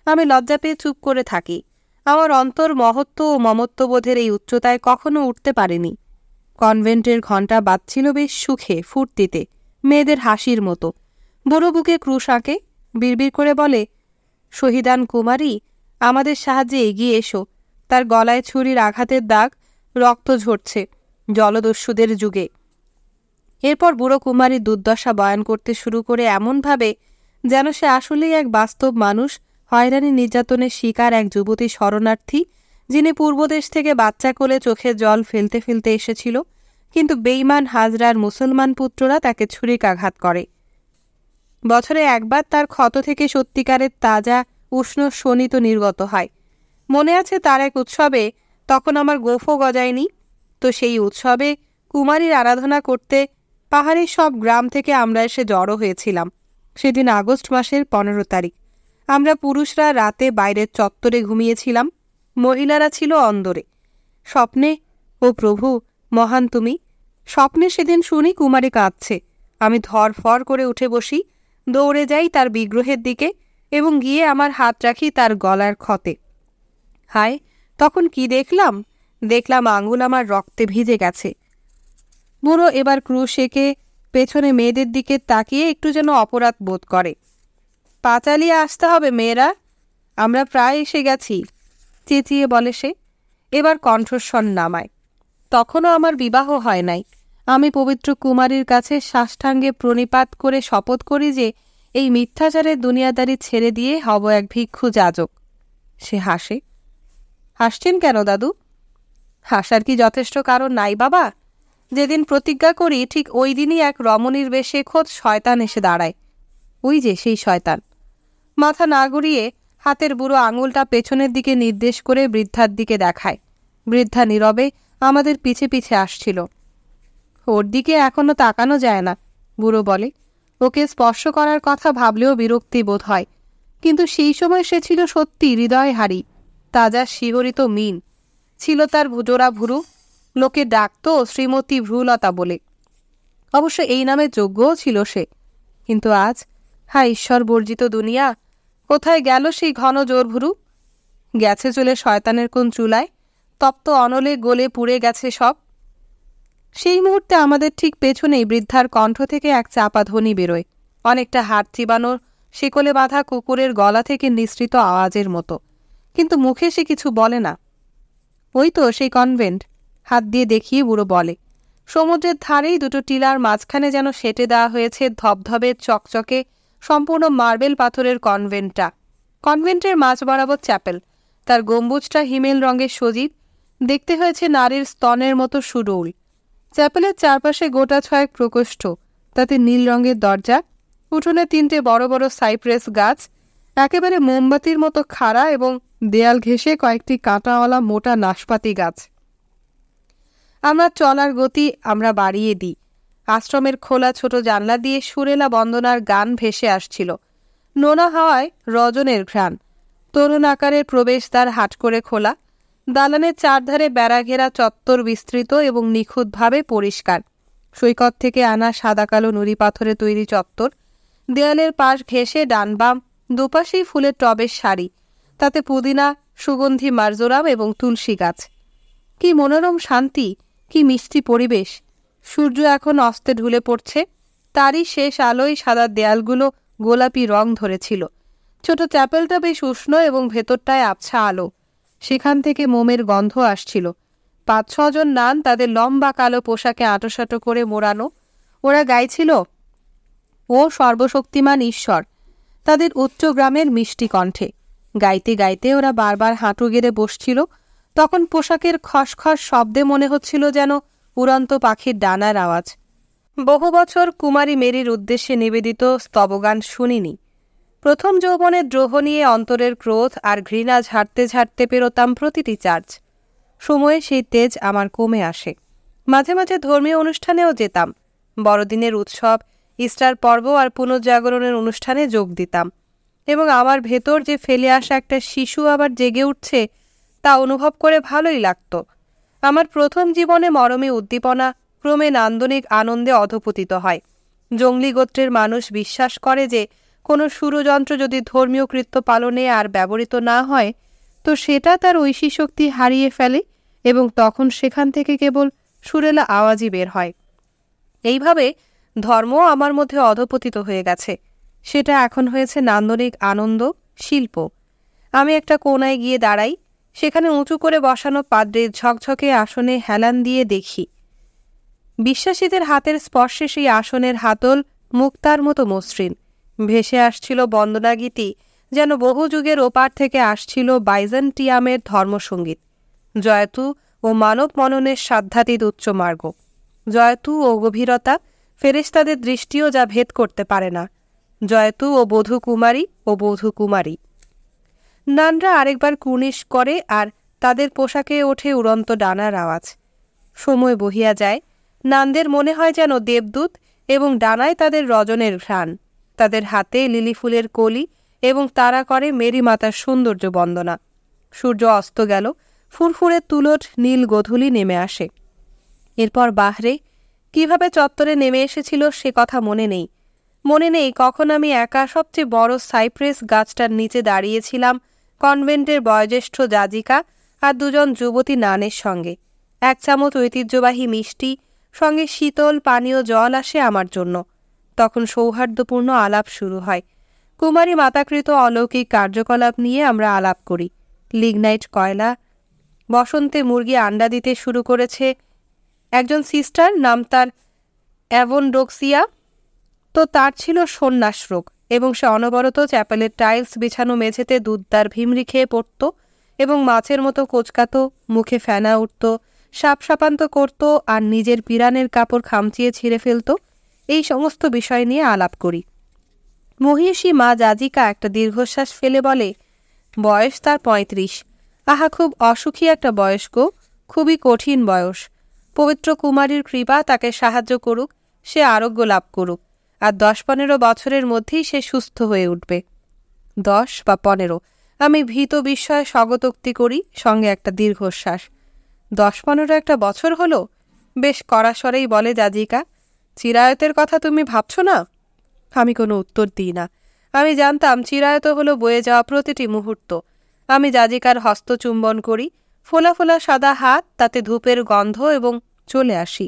আমি লজ্জা পেয়ে চুপ করে থাকি। আমার অন্তর মহত্ব ও মমত্ববোধের এই উচ্চতায় কখনো উঠতে পারেনি। কনভেন্টের ঘণ্টা বাজছিল বেশ সুখে, ফুর্তিতে, মেয়েদের হাসির মতো। বুড়ো বুকে ক্রুশ আঁকে, বিড়বিড় করে বলে, শহীদান কুমারী, আমাদের সাহায্যে এগিয়ে এসো। তার গলায় ছুরির আঘাতের দাগ, রক্ত ঝরছে জলদস্যুদের যুগে। এরপর বুড়ো কুমারী দুর্দশা বয়ান করতে শুরু করে এমনভাবে যেন সে আসলেই এক বাস্তব মানুষ, হয়রানি নির্যাতনের শিকার এক যুবতী শরণার্থী, যিনি পূর্বদেশ থেকে বাচ্চা কোলে চোখের জল ফেলতে ফেলতে এসেছিল, কিন্তু বেঈমান হাজরার মুসলমান পুত্ররা তাকে ছুরিকাঘাত করে। বছরে একবার তার ক্ষত থেকে সত্যিকারের তাজা উষ্ণ শোণিত নির্গত হয়। মনে আছে তার এক উৎসবে, তখন আমার গোঁফও গজায়নি, তো সেই উৎসবে কুমারীর আরাধনা করতে পাহাড়ের সব গ্রাম থেকে আমরা এসে জড়ো হয়েছিলাম। সেদিন আগস্ট মাসের 15 তারিখ। আমরা পুরুষরা রাতে বাইরের চত্বরে ঘুমিয়েছিলাম, মহিলারা ছিল অন্দরে। স্বপ্নে, ও প্রভু মহান তুমি, স্বপ্নে সেদিন শুনি কুমারী কাঁদছে। আমি ধরফর করে উঠে বসি, দৌড়ে যাই তার বিগ্রহের দিকে এবং গিয়ে আমার হাত রাখি তার গলার ক্ষতে। হায়, তখন কি দেখলাম! দেখলাম আঙুল আমার রক্তে ভিজে গেছে। বুড়ো এবার ক্রুশ এঁকে পেছনে মেয়েদের দিকে তাকিয়ে একটু যেন অপরাধ বোধ করে। পা চালিয়ে আসতে হবে মেয়েরা, আমরা প্রায় এসে গেছি, চেঁচিয়ে বলে সে। এবার কণ্ঠস্বর নামায়। তখনও আমার বিবাহ হয় নাই। আমি পবিত্র কুমারীর কাছে সাষ্টাঙ্গে প্রণিপাত করে শপথ করি যে এই মিথ্যাচারের দুনিয়াদারি ছেড়ে দিয়ে হব এক ভিক্ষু যাজক। সে হাসে। হাসছেন কেন দাদু? হাসার কি যথেষ্ট কারণ নাই বাবা? যেদিন প্রতিজ্ঞা করি ঠিক ওই দিনই এক রমণীর বেশে খোদ শয়তান এসে দাঁড়ায়। ওই যে সেই শয়তান। মাথা না গড়িয়ে হাতের বুড়ো আঙুলটা পেছনের দিকে নির্দেশ করে বৃদ্ধার দিকে দেখায়। বৃদ্ধা নীরবে আমাদের পিছে পিছে আসছিল। ওর দিকে এখনো তাকানো যায় না, বুড়ো বলে। ওকে স্পর্শ করার কথা ভাবলেও বিরক্তি বোধ হয়, কিন্তু সেই সময় সে ছিল সত্যি হৃদয়হারী, তাজা শিহরিত মিন। ছিল তার জোড়া ভুরু, লোকে ডাকত শ্রীমতী ভ্রুলতা বলে। অবশ্য এই নামে যোগ্যও ছিল সে। কিন্তু আজ, হায় ঈশ্বর বর্জিত দুনিয়া, কোথায় গেল সেই ঘন জোর ভুরু? গেছে চলে শয়তানের কোন চুলায়, তপ্ত অনলে গলে পুড়ে গেছে সব। সেই মুহূর্তে আমাদের ঠিক পেছনেই বৃদ্ধার কণ্ঠ থেকে এক চাপা ধ্বনি বেরোয়, অনেকটা হাড় চিবানোর শিকলে বাঁধা কুকুরের গলা থেকে নিঃসৃত আওয়াজের মতো। কিন্তু মুখে সে কিছু বলে না। ওই তো সেই কনভেন্ট, হাত দিয়ে দেখিয়ে বুড়ো বলে। সমুদ্রের ধারেই দুটো টিলার মাঝখানে যেন সেটে দেওয়া হয়েছে ধবধবে চকচকে সম্পূর্ণ মার্বেল পাথরের কনভেন্টটা। কনভেন্টের মাঝ বরাবর চ্যাপেল, তার গম্বুজটা হিমেল রঙের সজীব, দেখতে হয়েছে নারীর স্তনের মতো সুডৌল। চ্যাপেলের চারপাশে গোটা ছয়েক প্রকোষ্ঠ, তাতে নীল রঙের দরজা, উঠোনে 3টে বড় বড় সাইপ্রেস গাছ, একেবারে মোমবাতির মতো খাড়া, এবং দেয়াল ঘেঁষে কয়েকটি কাঁটাওয়ালা মোটা নাশপাতি গাছ। আমরা চলার গতি আমরা বাড়িয়ে দিই। আশ্রমের খোলা ছোট জানলা দিয়ে সুরেলা বন্দনার গান ভেসে আসছিল। নোনা হাওয়ায় রজনের ঘ্রাণ। তরুণ আকারের প্রবেশদ্বার হাট করে খোলা। দালানের চারধারে বেড়া ঘেরা চত্বর বিস্তৃত এবং নিখুঁতভাবে পরিষ্কার। সৈকত থেকে আনা সাদা কালো নুড়ি পাথরে তৈরি চত্বর, দেয়ালের পাশ ঘেঁষে ডান বাম দুপাশেই ফুলের টবের সারি, তাতে পুদিনা, সুগন্ধি মার্জোরাম এবং তুলসী গাছ। কি মনোরম শান্তি, কি মিষ্টি পরিবেশ। সূর্য এখন অস্তে ঢুলে পড়ছে, তারই শেষ আলোয় সাদা দেয়ালগুলো গোলাপি রং ধরেছিল। ছোট চ্যাপেলটা বেশ উষ্ণ এবং ভেতরটায় আবছা আলো, সেখান থেকে মোমের গন্ধ আসছিল। 5-6 জন নান তাদের লম্বা কালো পোশাকে আঁটোসাঁটো করে মোড়ানো। ওরা গাইছিল ও সর্বশক্তিমান ঈশ্বর, তাদের উচ্চ গ্রামের মিষ্টি কণ্ঠে। গাইতে গাইতে ওরা বারবার হাঁটু গেড়ে বসছিল। তখন পোশাকের খসখস শব্দে মনে হচ্ছিল যেন উড়ন্ত পাখির ডানার আওয়াজ। বহু বছর কুমারী মেরির উদ্দেশ্যে নিবেদিত স্তবগান শুনিনি। প্রথম যৌবনের দ্রোহ নিয়ে অন্তরের ক্রোধ আর ঘৃণা ঝাড়তে ঝাড়তে পেরোতাম প্রতিটি চার্চ। সময়ে সেই তেজ আমার কমে আসে। মাঝে মাঝে ধর্মীয় অনুষ্ঠানেও যেতাম। বড়দিনের উৎসব, ইস্টার পর্ব আর পুনর্জাগরণের অনুষ্ঠানে যোগ দিতাম, এবং আমার ভেতর যে ফেলে আসা একটা শিশু আবার জেগে উঠছে তা অনুভব করে ভালোই লাগত। আমার প্রথম জীবনে মরমী উদ্দীপনা ক্রমে নান্দনিক আনন্দে অধপতিত হয়। জঙ্গলি গোত্রের মানুষ বিশ্বাস করে যে কোনো সুরযন্ত্র যদি ধর্মীয় কৃত্য পালনে আর ব্যবহৃত না হয় তো সেটা তার ঐশী শক্তি হারিয়ে ফেলে এবং তখন সেখান থেকে কেবল সুরেলা আওয়াজই বের হয়। এইভাবে ধর্ম আমার মধ্যে অধপতিত হয়ে গেছে। সেটা এখন হয়েছে নান্দনিক আনন্দ, শিল্প। আমি একটা কোণায় গিয়ে দাঁড়াই, সেখানে উঁচু করে বসানো পাদ্রের ঝকঝকে আসনে হেলান দিয়ে দেখি। বিশ্বাসীদের হাতের স্পর্শে সেই আসনের হাতল মুক্তার মতো মসৃণ। ভেসে আসছিল বন্দনাগীতি, যেন বহু যুগের ওপার থেকে আসছিল বাইজেন্টিয়ামের ধর্মসঙ্গীত। জয়তু ও মানব মননের সাধ্যাতীত উচ্চমার্গ, জয়তু ও গভীরতা, ফেরেশতাদের দৃষ্টিও যা ভেদ করতে পারে না। জয়তু ও বধূ কুমারী ও বধূ কুমারী। নানরা আরেকবার কুর্নিশ করে আর তাদের পোশাকে ওঠে উড়ন্ত ডানার আওয়াজ। সময় বহিয়া যায়, নানদের মনে হয় যেন দেবদূত, এবং ডানায় তাদের রজনের ঘ্রাণ। তাদের হাতে লিলি ফুলের কলি, এবং তারা করে মেরি মাতার সৌন্দর্য বন্দনা। সূর্য অস্ত গেল, ফুরফুরে তুলট নীল গোধূলি নেমে আসে। এরপর বাহরে কিভাবে চত্বরে নেমে এসেছিল সে কথা মনে নেই। মনে নেই কখন আমি একা সবচেয়ে বড় সাইপ্রেস গাছটার নিচে দাঁড়িয়েছিলাম কনভেন্টের বয়োজ্যেষ্ঠ যাজিকা আর 2 জন যুবতী নানের সঙ্গে। 1 চামচ ঐতিহ্যবাহী মিষ্টি, সঙ্গে শীতল পানীয় জল আসে আমার জন্য। তখন সৌহার্দ্যপূর্ণ আলাপ শুরু হয়। কুমারী মাতাকৃত অলৌকিক কার্যকলাপ নিয়ে আমরা আলাপ করি। লিগনাইট কয়লা, বসন্তে মুরগি আন্ডা দিতে শুরু করেছে। একজন সিস্টার, নাম তার অ্যাভনডোক্সিয়া, তো তার ছিল সন্ন্যাস রোগ, এবং সে অনবরত চ্যাপেলের টাইলস বিছানো মেঝেতে দুধদার ভিমরি খেয়ে পড়ত এবং মাছের মতো কোচকাতো, মুখে ফেনা উঠত, সাপ-সাপান্ত করত আর নিজের পিরানের কাপড় খামচিয়ে ছিঁড়ে ফেলত। এই সমস্ত বিষয় নিয়ে আলাপ করি। মহিষী মা যাজিকা একটা দীর্ঘশ্বাস ফেলে বলে, বয়স তার 35। আহা, খুব অসুখী একটা বয়স গো, খুবই কঠিন বয়স। পবিত্র কুমারীর কৃপা তাকে সাহায্য করুক, সে আরোগ্য লাভ করুক, আর 10-15 বছরের মধ্যেই সে সুস্থ হয়ে উঠবে। 10 বা 15, আমি ভীত বিস্ময়ে স্বগতোক্তি করি, সঙ্গে একটা দীর্ঘশ্বাস। 10-15 একটা বছর হলো? বেশ কড়া স্বরেই বলে যাজিকা, চিরায়তের কথা তুমি ভাবছ না? আমি কোনো উত্তর দিই না। আমি জানতাম চিরায়ত হলো বয়ে যাওয়া প্রতিটি মুহূর্ত। আমি যাজিকার হস্ত চুম্বন করি, ফোলা ফোলা সাদা হাত, তাতে ধূপের গন্ধ, এবং চলে আসি।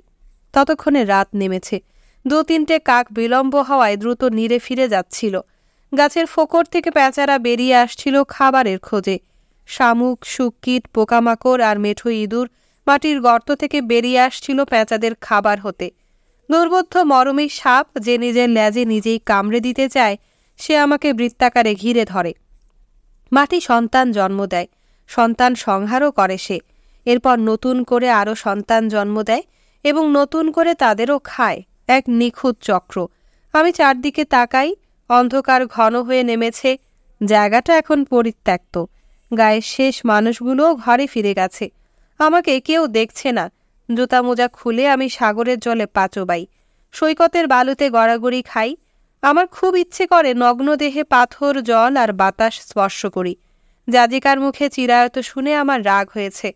ততক্ষণে রাত নেমেছে। 2-3টে কাক বিলম্ব হওয়ায় দ্রুত নিরে ফিরে যাচ্ছিল। গাছের ফোকর থেকে পেঁচারা বেরিয়ে আসছিল খাবারের খোঁজে। শামুক, শুককীট, পোকামাকড় আর মেঠো ইঁদুর মাটির গর্ত থেকে বেরিয়ে আসছিল পেঁচাদের খাবার হতে। দুর্বোধ্য মরমী সাপ, যে নিজের ল্যাজে নিজেই কামড়ে দিতে চায়, সে আমাকে বৃত্তাকারে ঘিরে ধরে। মাটি সন্তান জন্ম দেয়, সন্তান সংহারও করে সে। এরপর নতুন করে আরও সন্তান জন্ম দেয় এবং নতুন করে তাদেরও খায়। এক নিখুঁত চক্র। আমি চারদিকে তাকাই, অন্ধকার ঘন হয়ে নেমেছে। জায়গাটা এখন পরিত্যক্ত। গায়ের শেষ মানুষগুলোও ঘরে ফিরে গেছে। আমাকে কেউ দেখছে না। জুতা মোজা খুলে আমি সাগরের জলে পা চোবাই, সৈকতের বালুতে গড়াগড়ি খাই। আমার খুব ইচ্ছে করে নগ্ন দেহে পাথর, জল আর বাতাস স্পর্শ করি। যাজিকার মুখে চিরায়ত শুনে আমার রাগ হয়েছে।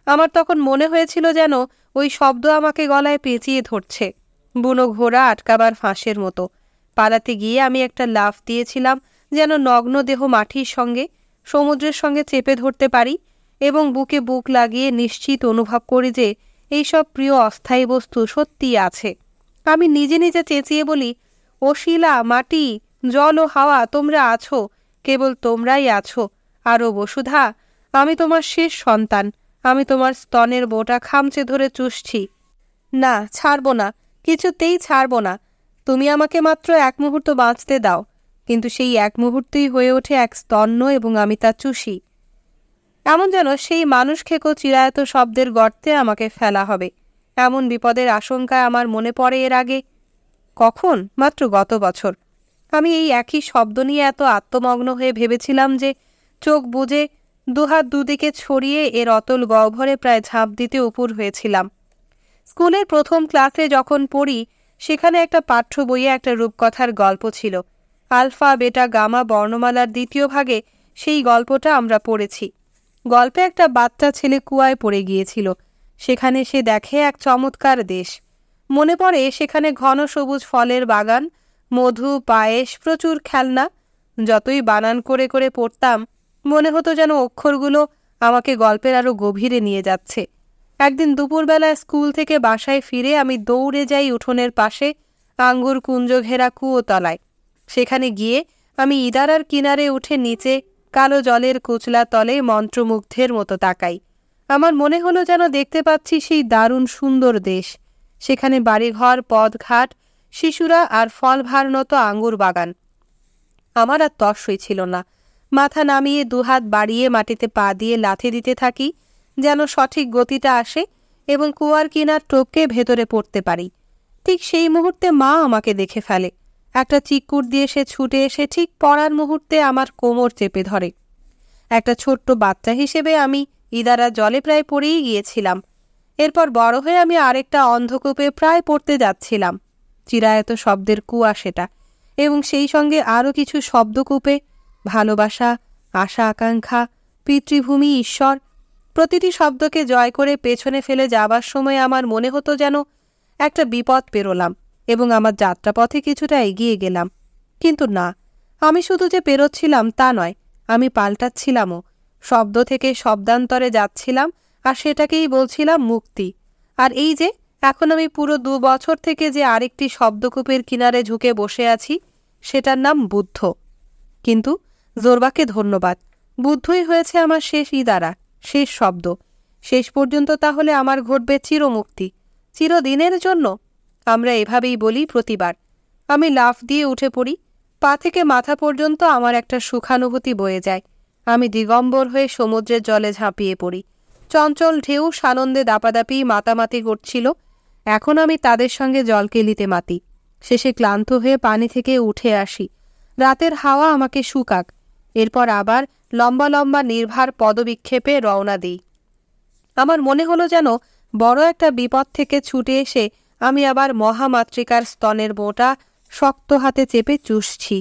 আমার তখন মনে হয়েছিল যেন ওই শব্দ আমাকে গলায় পেঁচিয়ে ধরছে। বুনো ঘোড়া আটকাবার ফাঁসের মতো। পালাতে গিয়ে আমি একটা লাফ দিয়েছিলাম, যেন নগ্ন দেহ মাটির সঙ্গে সমুদ্রের সঙ্গে চেপে ধরতে পারি এবং বুকে বুক লাগিয়ে নিশ্চিত অনুভব করি যে এইসব প্রিয় অস্থায়ী বস্তু সত্যিই আছে। আমি নিজে নিজে চেঁচিয়ে বলি, ও শিলা, মাটি, জল ও হাওয়া, তোমরা আছো, কেবল তোমরাই আছো। আরও বসুধা, আমি তোমার শেষ সন্তান, আমি তোমার স্তনের বোটা খামচে ধরে চুষছি। না, ছাড়ব না, কিছুতেই ছাড়ব না। তুমি আমাকে মাত্র এক মুহূর্ত বাঁচতে দাও। কিন্তু সেই এক মুহূর্তেই হয়ে ওঠে এক স্তন্য এবং আমি তা চুষি। এমন যেন সেই মানুষ খেকো চিরায়ত শব্দের গর্তে আমাকে ফেলা হবে। এমন বিপদের আশঙ্কায় আমার মনে পড়ে এর আগে কখন, মাত্র গত বছর, আমি এই একই শব্দ নিয়ে এত আত্মমগ্ন হয়ে ভেবেছিলাম যে চোখ বুজে দুহাত দুদিকে ছড়িয়ে এর অতল গহ্বরে প্রায় ঝাঁপ দিতে উপুর হয়েছিলাম। স্কুলের প্রথম ক্লাসে যখন পড়ি, সেখানে একটা পাঠ্য বইয়ে একটা রূপকথার গল্প ছিল। আলফা বেটা গামা বর্ণমালার দ্বিতীয় ভাগে সেই গল্পটা আমরা পড়েছি। গল্পে একটা বাচ্চা ছেলে কুয়ায় পড়ে গিয়েছিল। সেখানে সে দেখে এক চমৎকার দেশ। মনে পড়ে সেখানে ঘন সবুজ ফলের বাগান, মধু, পায়েস, প্রচুর খেলনা। যতই বানান করে করে পড়তাম, মনে হতো যেন অক্ষরগুলো আমাকে গল্পের আরও গভীরে নিয়ে যাচ্ছে। একদিন দুপুরবেলায় স্কুল থেকে বাসায় ফিরে আমি দৌড়ে যাই উঠোনের পাশে আঙ্গুর কুঞ্জ ঘেরা কুয়োতলায়। সেখানে গিয়ে আমি ইদারার কিনারে উঠে নিচে কালো জলের কুচলা তলে মন্ত্রমুগ্ধের মতো তাকাই। আমার মনে হলো যেন দেখতে পাচ্ছি সেই দারুণ সুন্দর দেশ। সেখানে বাড়িঘর, পথঘাট, শিশুরা আর ফল ভারনত আঙ্গুর বাগান। আমার আর তর্সই ছিল না। মাথা নামিয়ে দুহাত বাড়িয়ে মাটিতে পা দিয়ে লাথি দিতে থাকি, যেন সঠিক গতিটা আসে এবং কুয়ার কিনার টপকে ভেতরে পড়তে পারি। ঠিক সেই মুহূর্তে মা আমাকে দেখে ফেলে। একটা চিকুর দিয়ে সে ছুটে এসে ঠিক পড়ার মুহূর্তে আমার কোমর চেপে ধরে। একটা ছোট্ট বাচ্চা হিসেবে আমি ইদারা জলে প্রায় পড়েই গিয়েছিলাম। এরপর বড় হয়ে আমি আরেকটা অন্ধকূপে প্রায় পড়তে যাচ্ছিলাম। চিরায়ত শব্দের কুয়া সেটা, এবং সেই সঙ্গে আরও কিছু শব্দকূপে, ভালোবাসা, আশা আকাঙ্ক্ষা, পিতৃভূমি, ঈশ্বর। প্রতিটি শব্দকে জয় করে পেছনে ফেলে যাবার সময় আমার মনে হতো যেন একটা বিপদ পেরোলাম এবং আমার যাত্রাপথে কিছুটা এগিয়ে গেলাম। কিন্তু না, আমি শুধু যে পেরোচ্ছিলাম তা নয়, আমি পাল্টাচ্ছিলামও। শব্দ থেকে শব্দান্তরে যাচ্ছিলাম, আর সেটাকেই বলছিলাম মুক্তি। আর এই যে এখন আমি পুরো 2 বছর থেকে যে আরেকটি শব্দকূপের কিনারে ঝুঁকে বসে আছি, সেটার নাম বুদ্ধ। কিন্তু জোরবাকে ধন্যবাদ, বুদ্ধই হয়েছে আমার শেষ ইদারা, শেষ শব্দ। শেষ পর্যন্ত তাহলে আমার ঘটবে চিরমুক্তি, চিরদিনের জন্য। আমরা এভাবেই বলি প্রতিবার। আমি লাফ দিয়ে উঠে পড়ি। পা থেকে মাথা পর্যন্ত আমার একটা সুখানুভূতি বয়ে যায়। আমি দিগম্বর হয়ে সমুদ্রের জলে ঝাঁপিয়ে পড়ি। চঞ্চল ঢেউ সানন্দে দাপাদাপি মাতামাতি করছিল। এখন আমি তাদের সঙ্গে জলকেলিতে মাতি। শেষে ক্লান্ত হয়ে পানি থেকে উঠে আসি। রাতের হাওয়া আমাকে শুকাক। এরপর আবার লম্বা লম্বা নির্ভার পদবিক্ষেপে রওনা দিই। আমার মনে হলো যেন বড় একটা বিপদ থেকে ছুটে এসে আমি আবার মহামাতৃকার স্তনের বোঁটা শক্ত হাতে চেপে চুষছি।